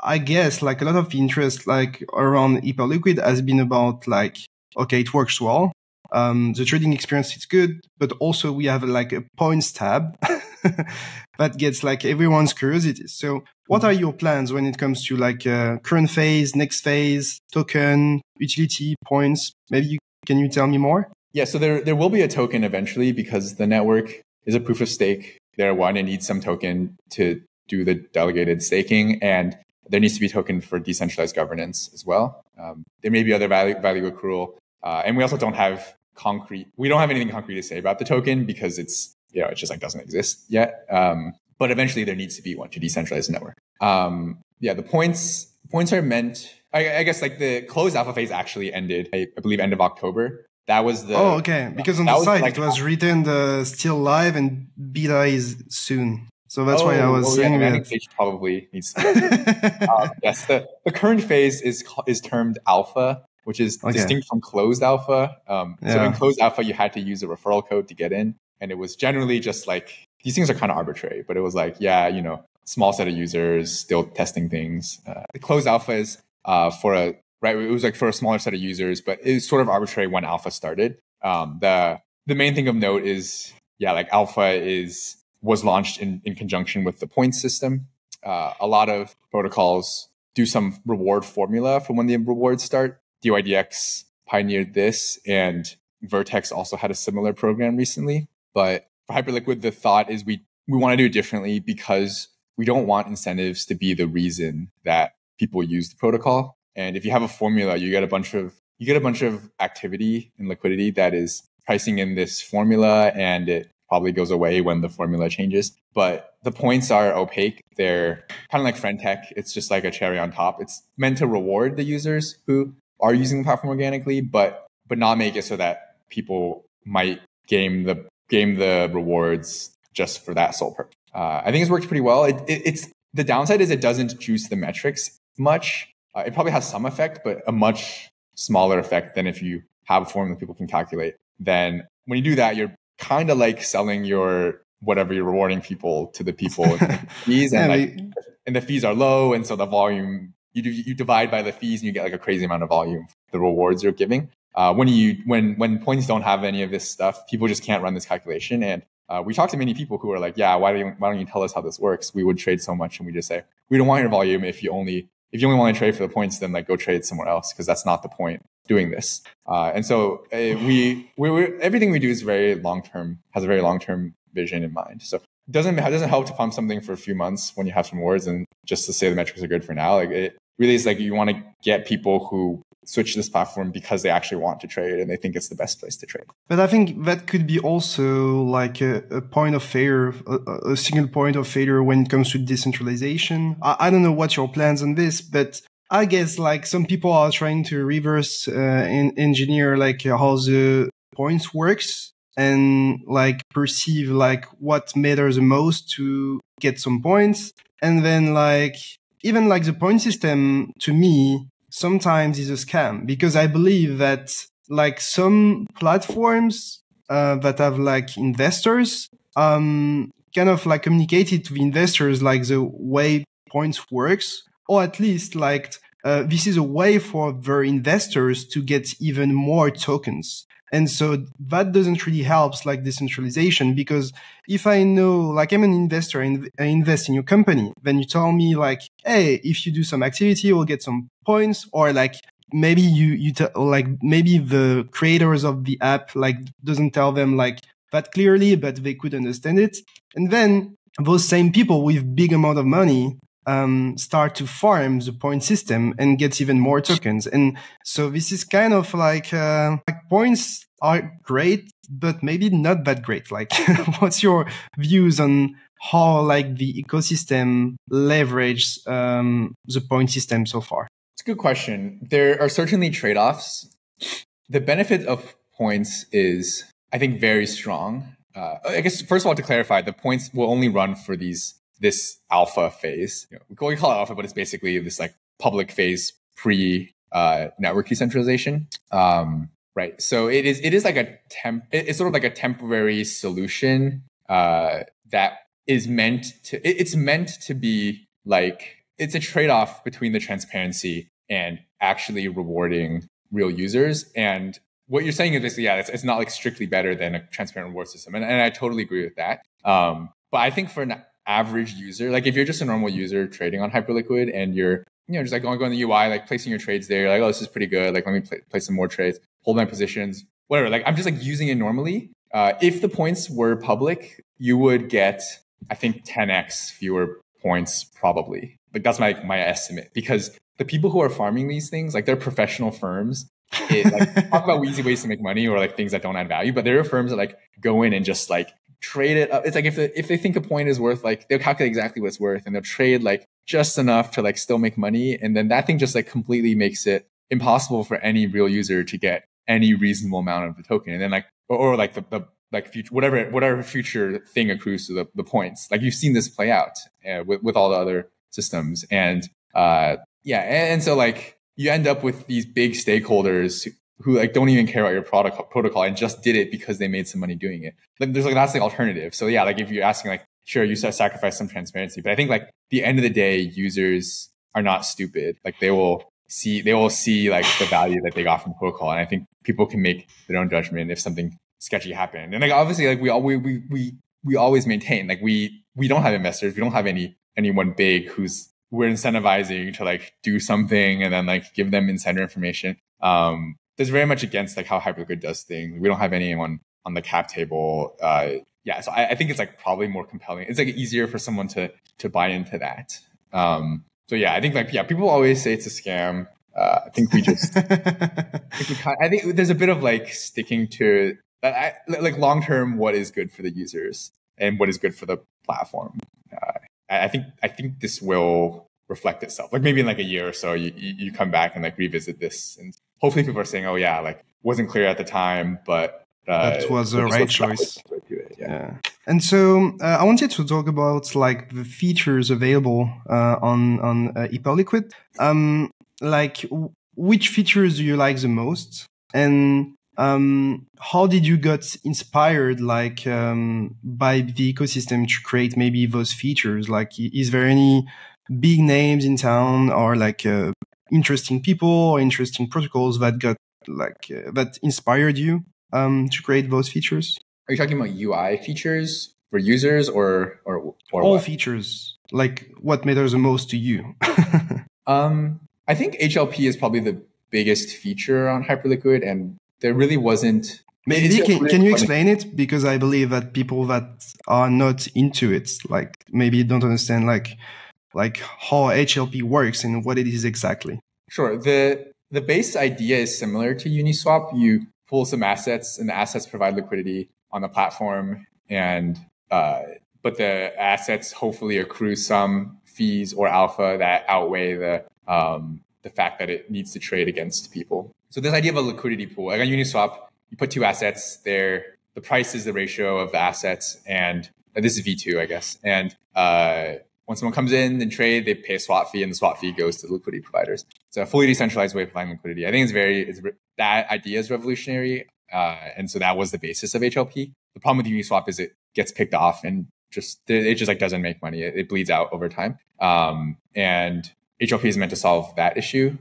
I guess like a lot of interest like around Hyperliquid has been about like, okay, it works well. The trading experience is good, but also we have like a points tab that gets like everyone's curiosity. So what are your plans when it comes to like current phase, next phase, token, utility, points? Can you tell me more? Yeah, so there will be a token eventually because the network is a proof of stake. It needs some token to do the delegated staking, and there needs to be a token for decentralized governance as well. There may be other value accrual, and we also don't have anything concrete to say about the token because it just like doesn't exist yet. But eventually there needs to be one to decentralize the network. The points are meant. I guess like the closed alpha phase actually ended, I believe, end of October. That was the. Oh, okay. Because on the site it was written still live and beta is soon. So that's why I was saying that. I think page probably needs to be. Yes, the current phase is termed alpha, which is distinct from closed alpha. So in closed alpha, you had to use a referral code to get in. And it was generally just like, these things are kind of arbitrary, but it was like, small set of users still testing things. The closed alpha is it was like for a smaller set of users, but it's sort of arbitrary when alpha started. The main thing of note is, like alpha was launched in conjunction with the points system. A lot of protocols do some reward formula for when the rewards start. dYdX pioneered this, and Vertex also had a similar program recently. But for Hyperliquid, the thought is we want to do it differently because we don't want incentives to be the reason that people use the protocol. And if you have a formula, you get a bunch of activity and liquidity that is pricing in this formula, and it probably goes away when the formula changes. But the points are opaque. They're kind of like friend tech. It's just like a cherry on top. It's meant to reward the users who are using the platform organically, but not make it so that people might game the rewards just for that sole purpose. I think it's worked pretty well. It's the downside is it doesn't juice the metrics much. It probably has some effect, but a much smaller effect than if you have a formula that people can calculate. Then when you do that, you're kind of like selling whatever you're rewarding people to the people and fees, and the fees are low, and so the volume you divide by the fees and you get like a crazy amount of volume. The rewards you're giving. When points don't have any of this stuff, people just can't run this calculation. And we talked to many people who are like, why don't you tell us how this works? We would trade so much, and we just say we don't want your volume. If you only want to trade for the points, then like go trade somewhere else, because that's not the point doing this. And so we everything we do is very long term, has a very long term vision in mind. So it doesn't help to pump something for a few months when you have some rewards and just to say the metrics are good for now. Like it really is like you want to get people who switch this platform because they actually want to trade and they think it's the best place to trade. But I think that could be also like a point of failure, a single point of failure when it comes to decentralization. I don't know what your plans on this, but I guess like some people are trying to reverse engineer like how the points works and like perceive like what matters the most to get some points. And then like even like the point system to me sometimes is a scam, because I believe that like some platforms that have like investors kind of like communicated to the investors like the way points works, or at least like this is a way for their investors to get even more tokens. And so that doesn't really help like decentralization, because if I know, like I'm an investor and I invest in your company, then you tell me like, hey, if you do some activity, we'll get some points, or like maybe like maybe the creators of the app like doesn't tell them like that clearly, but they could understand it. And then those same people with big amount of money start to farm the point system and get even more tokens. And so this is kind of like points are great, but maybe not that great. Like, what's your views on how like the ecosystem leverage the point system so far? It's a good question. There are certainly trade-offs. The benefit of points is, I think, very strong. I guess, first of all, to clarify, the points will only run for this alpha phase. We call it alpha, but it's basically this like public phase pre network decentralization. Right. So it is like it's sort of like a temporary solution that is it's meant to be like, it's a trade-off between the transparency and actually rewarding real users. And what you're saying is basically, yeah, it's not like strictly better than a transparent reward system. And I totally agree with that. But I think for an average user, like if you're just a normal user trading on Hyperliquid and you're, just like going on the UI, like placing your trades there, you're like, oh, this is pretty good. Like, let me play some more trades, hold my positions, whatever. Like, I'm just like using it normally. If the points were public, you would get, I think, 10x fewer points probably. Like, that's my estimate, because the people who are farming these things, like, they're professional firms. Like, talk about easy ways to make money or like things that don't add value, but there are firms that like go in and just like trade it up. It's like if they think a point is worth, like, they'll calculate exactly what it's worth and they'll trade like just enough to like still make money, and then that thing just like completely makes it impossible for any real user to get any reasonable amount of the token. And then like or like the like future, whatever future thing accrues to the points. Like, you've seen this play out with all the other systems, and and so like you end up with these big stakeholders who like don't even care about your protocol and just did it because they made some money doing it. Like, there's like, that's the alternative. So yeah, like if you're asking, like, sure, you sacrifice some transparency, but I think like the end of the day, users are not stupid. Like, they will see like the value that they got from the protocol, and I think people can make their own judgment if something sketchy happened. And like, obviously, like we always maintain, like, we don't have investors, we don't have anyone big we're incentivizing to like do something and then like give them insider information. That's very much against like how Hyperliquid does things. We don't have anyone on the cap table. So I think it's like probably more compelling. It's like easier for someone to buy into that. So yeah, I think like, yeah, people always say it's a scam. I think we just, I think there's a bit of like sticking to that, like long term, what is good for the users and what is good for the platform. I think this will reflect itself. Like, maybe in like a year or so, you come back and like revisit this, and hopefully people are saying, oh yeah, like, wasn't clear at the time, but that was the right choice. Yeah. And so I wanted to talk about like the features available on Hyperliquid. Like, which features do you like the most, and how did you get inspired like by the ecosystem to create maybe those features? Like, is there any big names in town, or like interesting people or interesting protocols that got like that inspired you to create those features? Are you talking about UI features for users or all what? features? Like, what matters the most to you? I think HLP is probably the biggest feature on Hyperliquid, and there really wasn't. Maybe can you explain it? Because I believe that people that are not into it, like, maybe don't understand like how HLP works and what it is exactly. Sure. The base idea is similar to Uniswap. You pull some assets, and the assets provide liquidity on the platform, and but the assets hopefully accrue some fees or alpha that outweigh the fact that it needs to trade against people. So this idea of a liquidity pool, like on Uniswap, you put two assets there. The price is the ratio of the assets, and this is V2, I guess. And when someone comes in and trade, they pay a swap fee, and the swap fee goes to the liquidity providers. It's a fully decentralized way of providing liquidity. I think that idea is revolutionary, and so that was the basis of HLP. The problem with Uniswap is it gets picked off and it just like doesn't make money. It bleeds out over time, and HLP is meant to solve that issue.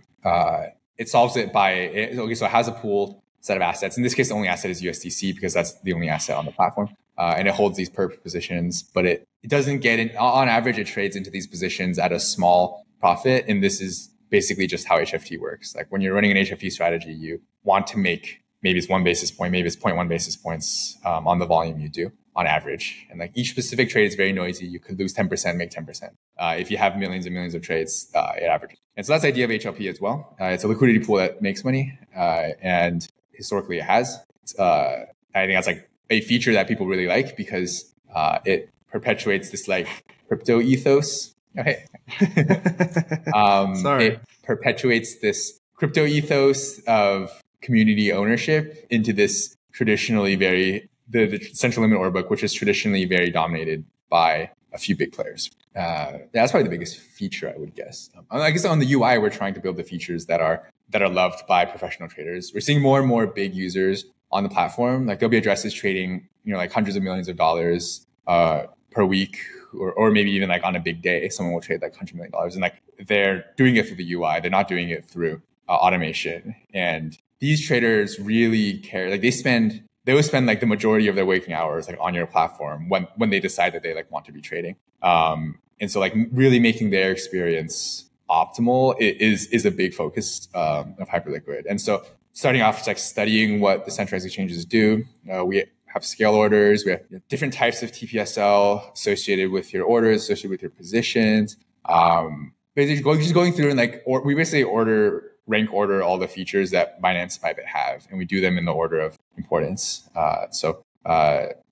It solves it by so it has a pool set of assets. In this case, the only asset is USDC because that's the only asset on the platform. And it holds these perp positions, but it doesn't get in. On average, it trades into these positions at a small profit. And this is basically just how HFT works. Like when you're running an HFT strategy, you want to make, maybe it's 1 basis point, maybe it's 0.1 basis points on the volume you do on average. And like each specific trade is very noisy. You could lose 10%, make 10%. If you have millions and millions of trades, it averages. And so that's the idea of HLP as well. It's a liquidity pool that makes money. And historically it has. I think that's like a feature that people really like because it perpetuates this like crypto ethos. Oh, hey. Sorry. It perpetuates this crypto ethos of community ownership into this traditionally the central limit order book, which is traditionally very dominated by a few big players. That's probably the biggest feature, I would guess. I guess on the UI, we're trying to build the features that are loved by professional traders. We're seeing more and more big users on the platform. Like there'll be addresses trading, like hundreds of millions of dollars per week, or maybe even like on a big day, someone will trade like $100 million, and like they're doing it through the UI. They're not doing it through automation. And these traders really care. Like they will spend like the majority of their waking hours like on your platform when they decide that they like want to be trading. And so like really making their experience optimal is a big focus of Hyperliquid. And so starting off, it's like studying what the centralized exchanges do. We have scale orders. We have different types of TPSL associated with your orders, associated with your positions. Basically just going through and like, we basically rank order all the features that Binance Private have, and we do them in the order of importance. I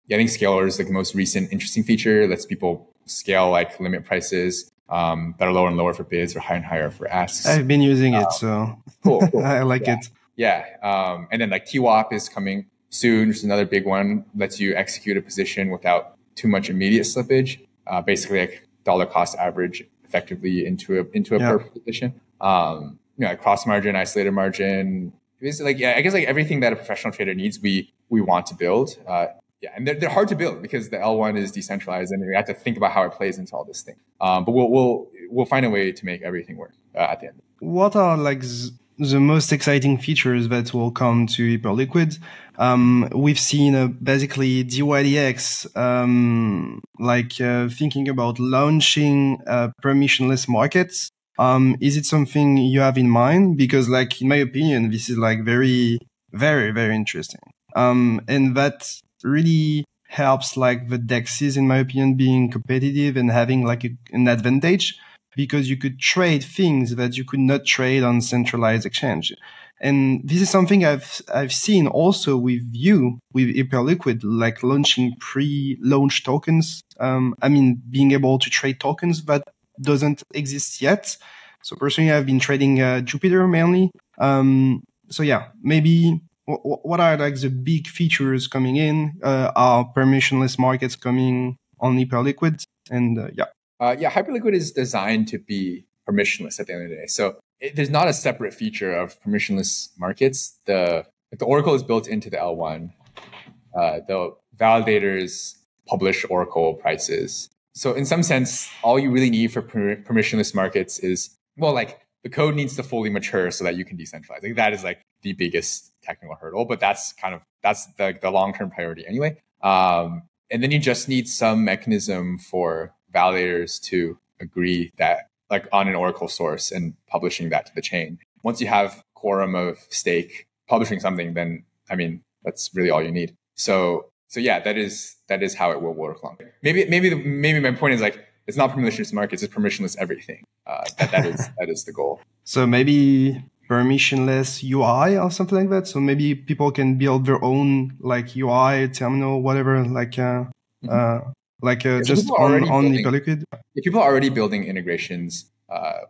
think scale order is like the most recent interesting feature. It lets people scale like limit prices that are lower and lower for bids or higher and higher for asks. I've been using it, so cool. I like it. Yeah. And then like TWAP is coming soon, which is another big one. Lets you execute a position without too much immediate slippage. Basically like dollar cost average effectively into a per position. Like cross margin, isolated margin. Basically, I guess like everything that a professional trader needs, we want to build. And they're hard to build because the L1 is decentralized, and we have to think about how it plays into all this thing. But we'll find a way to make everything work at the end. What are like the most exciting features that will come to Hyperliquid? We've seen basically dYdX thinking about launching permissionless markets. Is it something you have in mind? Because like, in my opinion, this is like very, very, very interesting. And that really helps like the DEXs, in my opinion, being competitive and having like an advantage, because you could trade things that you could not trade on centralized exchange. And this is something I've seen also with Hyperliquid, like launching pre-launch tokens. Being able to trade tokens that doesn't exist yet. So personally, I've been trading Jupiter mainly. Maybe what are like the big features coming in? Are permissionless markets coming on Hyperliquid? And Hyperliquid is designed to be permissionless at the end of the day. So there's not a separate feature of permissionless markets. The Oracle is built into the L1. The validators publish Oracle prices. So in some sense, all you really need for permissionless markets is, the code needs to fully mature so that you can decentralize. Like that is like the biggest technical hurdle, but that's the long-term priority anyway. And then you just need some mechanism for validators to agree that like on an Oracle source and publishing that to the chain. Once you have quorum of stake publishing something, then, that's really all you need. So that is how it will work along. Maybe my point is like, it's not permissionless markets, it's permissionless everything. That is the goal. So maybe permissionless UI or something like that. So maybe people can build their own like UI terminal, whatever, just on Hyperliquid. If people are already building integrations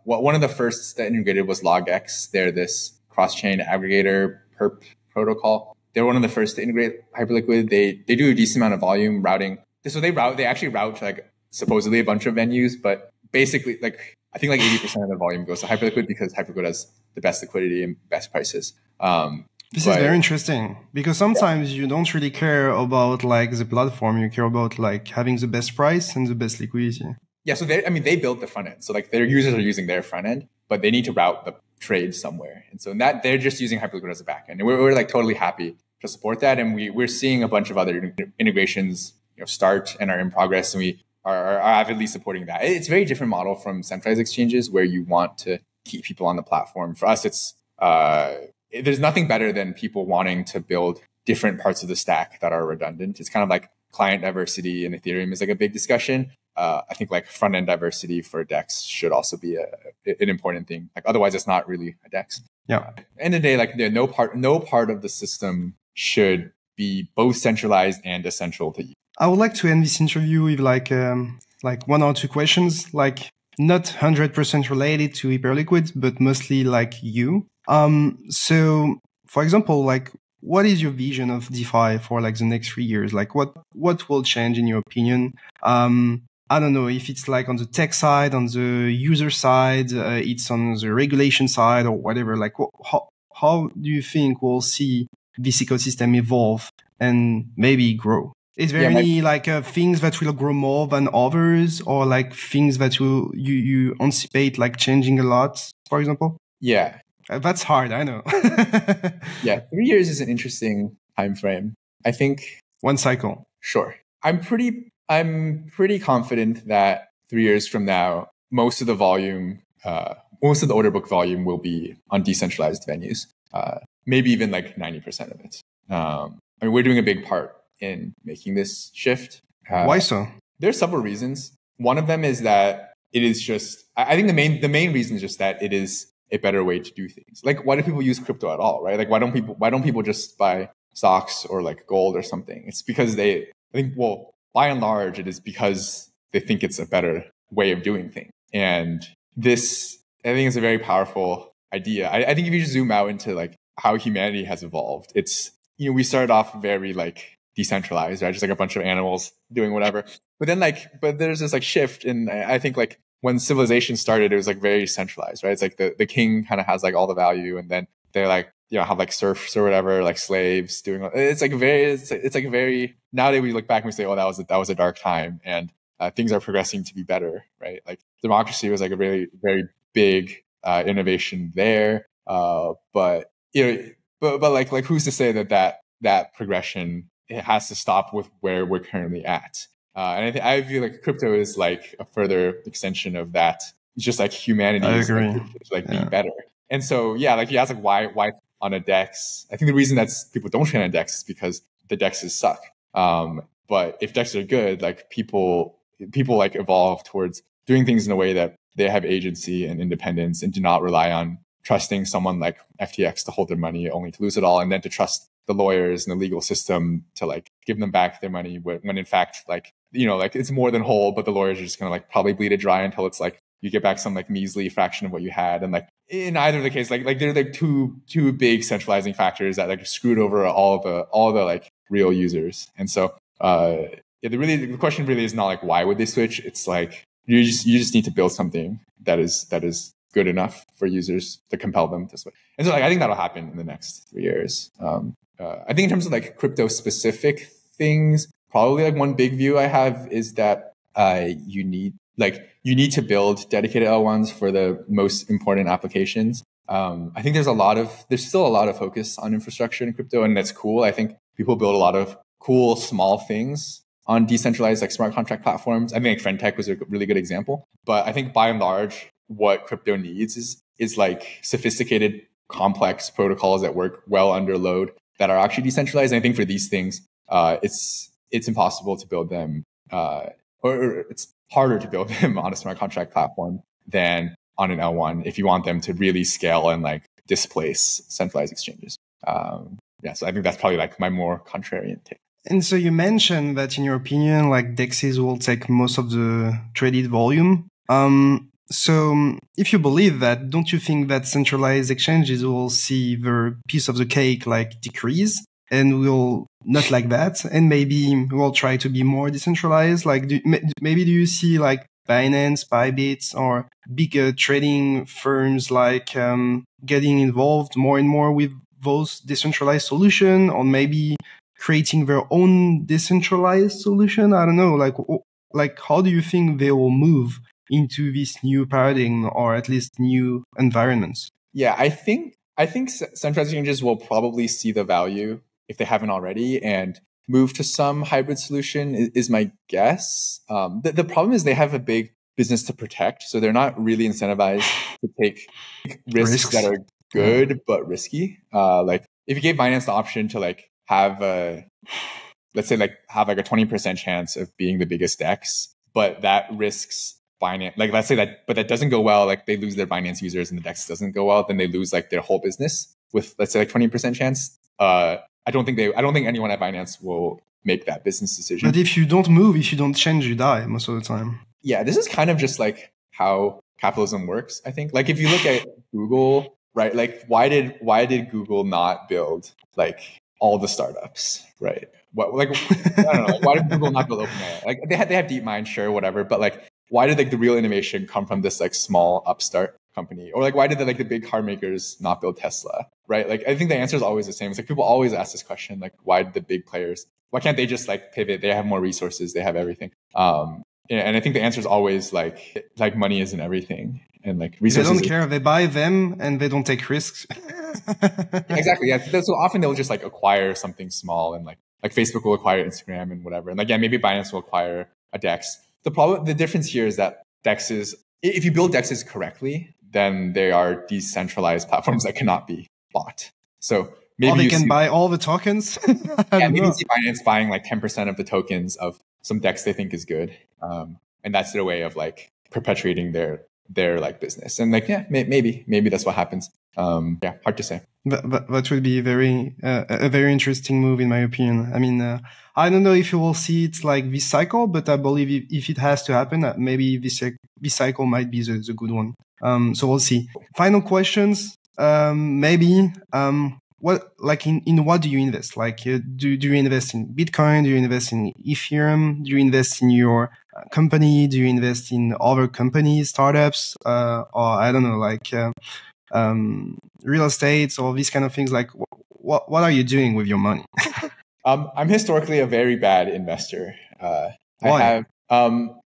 One of the first that integrated was logX. They're this cross-chain aggregator perp protocol. They're one of the first to integrate Hyperliquid. They do a decent amount of volume routing. So they actually route like supposedly a bunch of venues, but basically like I think like 80% of the volume goes to Hyperliquid because Hyperliquid has the best liquidity and best prices. This is very interesting because sometimes you don't really care about like the platform. You care about like having the best price and the best liquidity. Yeah. So they built the front end. So like their users are using their front end, but they need to route the trade somewhere. And so that they're just using Hyperliquid as a backend. And we're like totally happy to support that. And we're seeing a bunch of other integrations, start and are in progress. And we are avidly supporting that. It's a very different model from centralized exchanges where you want to keep people on the platform. For us, it's, there's nothing better than people wanting to build different parts of the stack that are redundant. It's kind of like client diversity in Ethereum is like a big discussion. I think like front end diversity for DEX should also be an important thing. Like otherwise, it's not really a DEX. Yeah. End of the day, like no part of the system should be both centralized and essential to you. I would like to end this interview with like one or two questions, like not 100% related to Hyperliquid, but mostly like you. So for example, like what is your vision of DeFi for like the next 3 years? Like what will change in your opinion? I don't know if it's like on the tech side, on the user side, it's on the regulation side or whatever. Like how do you think we'll see this ecosystem evolve and maybe grow? Is there any like things that will grow more than others, or like things that you anticipate like changing a lot, for example? Yeah. That's hard, I know. Yeah, 3 years is an interesting time frame. I think one cycle. Sure. I'm pretty confident that 3 years from now, most of the order book volume will be on decentralized venues. Maybe even like 90% of it. I mean, we're doing a big part in making this shift. Why so? There's several reasons. One of them is that it is just, I think the main reason is just that it is a better way to do things. Like, why do people use crypto at all, right? Like, why don't people just buy stocks or like gold or something? It's because by and large, it is because they think it's a better way of doing things. And this, I think, is a very powerful idea. I think if you just zoom out into like how humanity has evolved, it's, we started off very like decentralized, right? Just like a bunch of animals doing whatever. But there's this like shift. And I think like when civilization started, it was like very centralized, right? It's like the king kind of has like all the value. And then they're like, have like serfs or whatever, like slaves doing, it's like very, nowadays we look back and we say, oh, that was a dark time. And things are progressing to be better, right? Like democracy was like a very, very big innovation there. But like who's to say that progression, it has to stop with where we're currently at. And I feel like crypto is like a further extension of that. It's just like humanity is being better. And so, like you ask like why on a DEX? I think the reason that people don't trade on a DEX is because the DEXs suck. But if DEXs are good, like people like evolve towards doing things in a way that they have agency and independence and do not rely on trusting someone like FTX to hold their money only to lose it all, and then to trust the lawyers and the legal system to like give them back their money when in fact like it's more than whole, but the lawyers are just gonna like probably bleed it dry until it's like you get back some like measly fraction of what you had. And like in either of the case, like they're like two big centralizing factors that like screwed over all the like real users. And so the question really is not like why would they switch? It's like you just need to build something that is good enough for users to compel them to switch. And so like I think that'll happen in the next 3 years. I think in terms of like crypto specific things, probably like one big view I have is that you need to build dedicated L1s for the most important applications. I think there's still a lot of focus on infrastructure in crypto, and that's cool. I think people build a lot of cool small things on decentralized like smart contract platforms. I think like FriendTech was a really good example. But I think by and large, what crypto needs is like sophisticated, complex protocols that work well under load that are actually decentralized. And I think for these things, it's impossible to build them, or it's harder to build them on a smart contract platform than on an L1 if you want them to really scale and like displace centralized exchanges. So I think that's probably like my more contrarian take. And so you mentioned that in your opinion, like DEXs will take most of the traded volume. So if you believe that, don't you think that centralized exchanges will see their piece of the cake like decrease, and we'll not like that, and maybe we'll try to be more decentralized? Like, maybe do you see like Binance, Bybit, or bigger trading firms like getting involved more and more with those decentralized solution, or maybe creating their own decentralized solution? I don't know. Like how do you think they will move into this new paradigm, or at least new environments? Yeah, I think centralized exchanges will probably see the value if they haven't already and move to some hybrid solution is my guess. The problem is they have a big business to protect, so they're not really incentivized to take risks that are good but risky. Like if you gave Binance the option to like have let's say like have like a 20% chance of being the biggest DEX, but that risks Binance, like let's say that, but that doesn't go well, like they lose their Binance users and the DEX doesn't go well, then they lose like their whole business with let's say like 20% chance. I don't think anyone at Binance will make that business decision. But if you don't move, if you don't change, you die most of the time. Yeah, this is kind of just like how capitalism works, I think. Like if you look at Google, right? Like why did Google not build like all the startups, right? What like I don't know, like why did Google not build OpenAI? Like they have DeepMind, sure, whatever, but like why did like the real innovation come from this like small upstart company? Or like why did the big car makers not build Tesla? Right? Like I think the answer is always the same. It's like people always ask this question, like why did the big players, why can't they just like pivot? They have more resources, they have everything. And I think the answer is always like money isn't everything. And like resources. They don't care. They buy them and they don't take risks. Exactly. Yeah. So often they'll just like acquire something small, and like Facebook will acquire Instagram and whatever. And like, yeah, maybe Binance will acquire a DEX. The difference here is that DEXs, if you build DEXs correctly, then they are decentralized platforms that cannot be bought. So maybe they can buy all the tokens. Yeah, maybe you see Binance buying like 10% of the tokens of some DEX they think is good, and that's their way of like perpetuating their like business. And like, yeah, maybe that's what happens. Yeah, hard to say. That would be a very interesting move, in my opinion. I mean, I don't know if you will see it like this cycle, but I believe if it has to happen, maybe this cycle might be the good one. So we'll see. Final questions. Maybe what like in what do you invest? Like, do you invest in Bitcoin? Do you invest in Ethereum? Do you invest in your company? Do you invest in other companies, startups, or I don't know, like real estate or these kind of things? Like, what are you doing with your money? I'm historically a very bad investor. Why?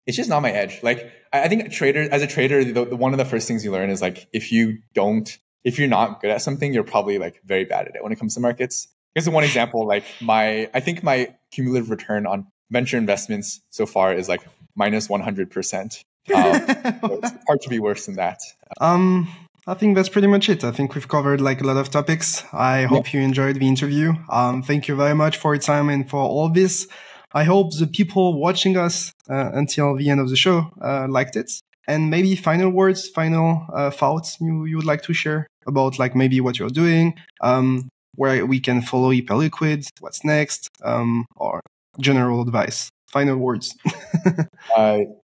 It's just not my edge. Like, I think as a trader, one of the first things you learn is like, if you're not good at something, you're probably like very bad at it when it comes to markets. Here's one example. Like I think my cumulative return on venture investments so far is like minus 100%. So it's hard to be worse than that. I think that's pretty much it. I think we've covered like a lot of topics. I hope you enjoyed the interview. Thank you very much for your time and for all this. I hope the people watching us until the end of the show liked it. And maybe final words, final thoughts you would like to share about like maybe what you're doing, where we can follow Hyperliquid, what's next, or general advice. Final words.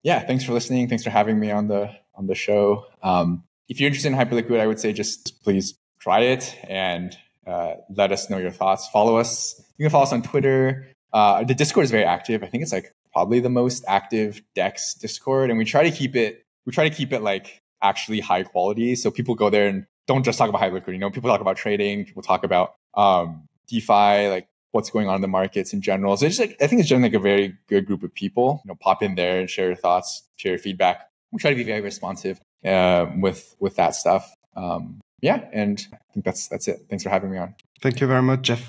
Yeah, thanks for listening. Thanks for having me on the show. If you're interested in Hyperliquid, I would say just please try it and let us know your thoughts. Follow us. You can follow us on Twitter. The Discord is very active. I think it's like probably the most active DEX Discord, and we try to keep it like actually high quality. So people go there and don't just talk about Hyperliquid. You know, people talk about trading. People talk about DeFi, like what's going on in the markets in general. So it's like, I think it's generally like a very good group of people. You know, pop in there and share your thoughts, share your feedback. We try to be very responsive with that stuff. Yeah, and I think that's it. Thanks for having me on. Thank you very much, Jeff.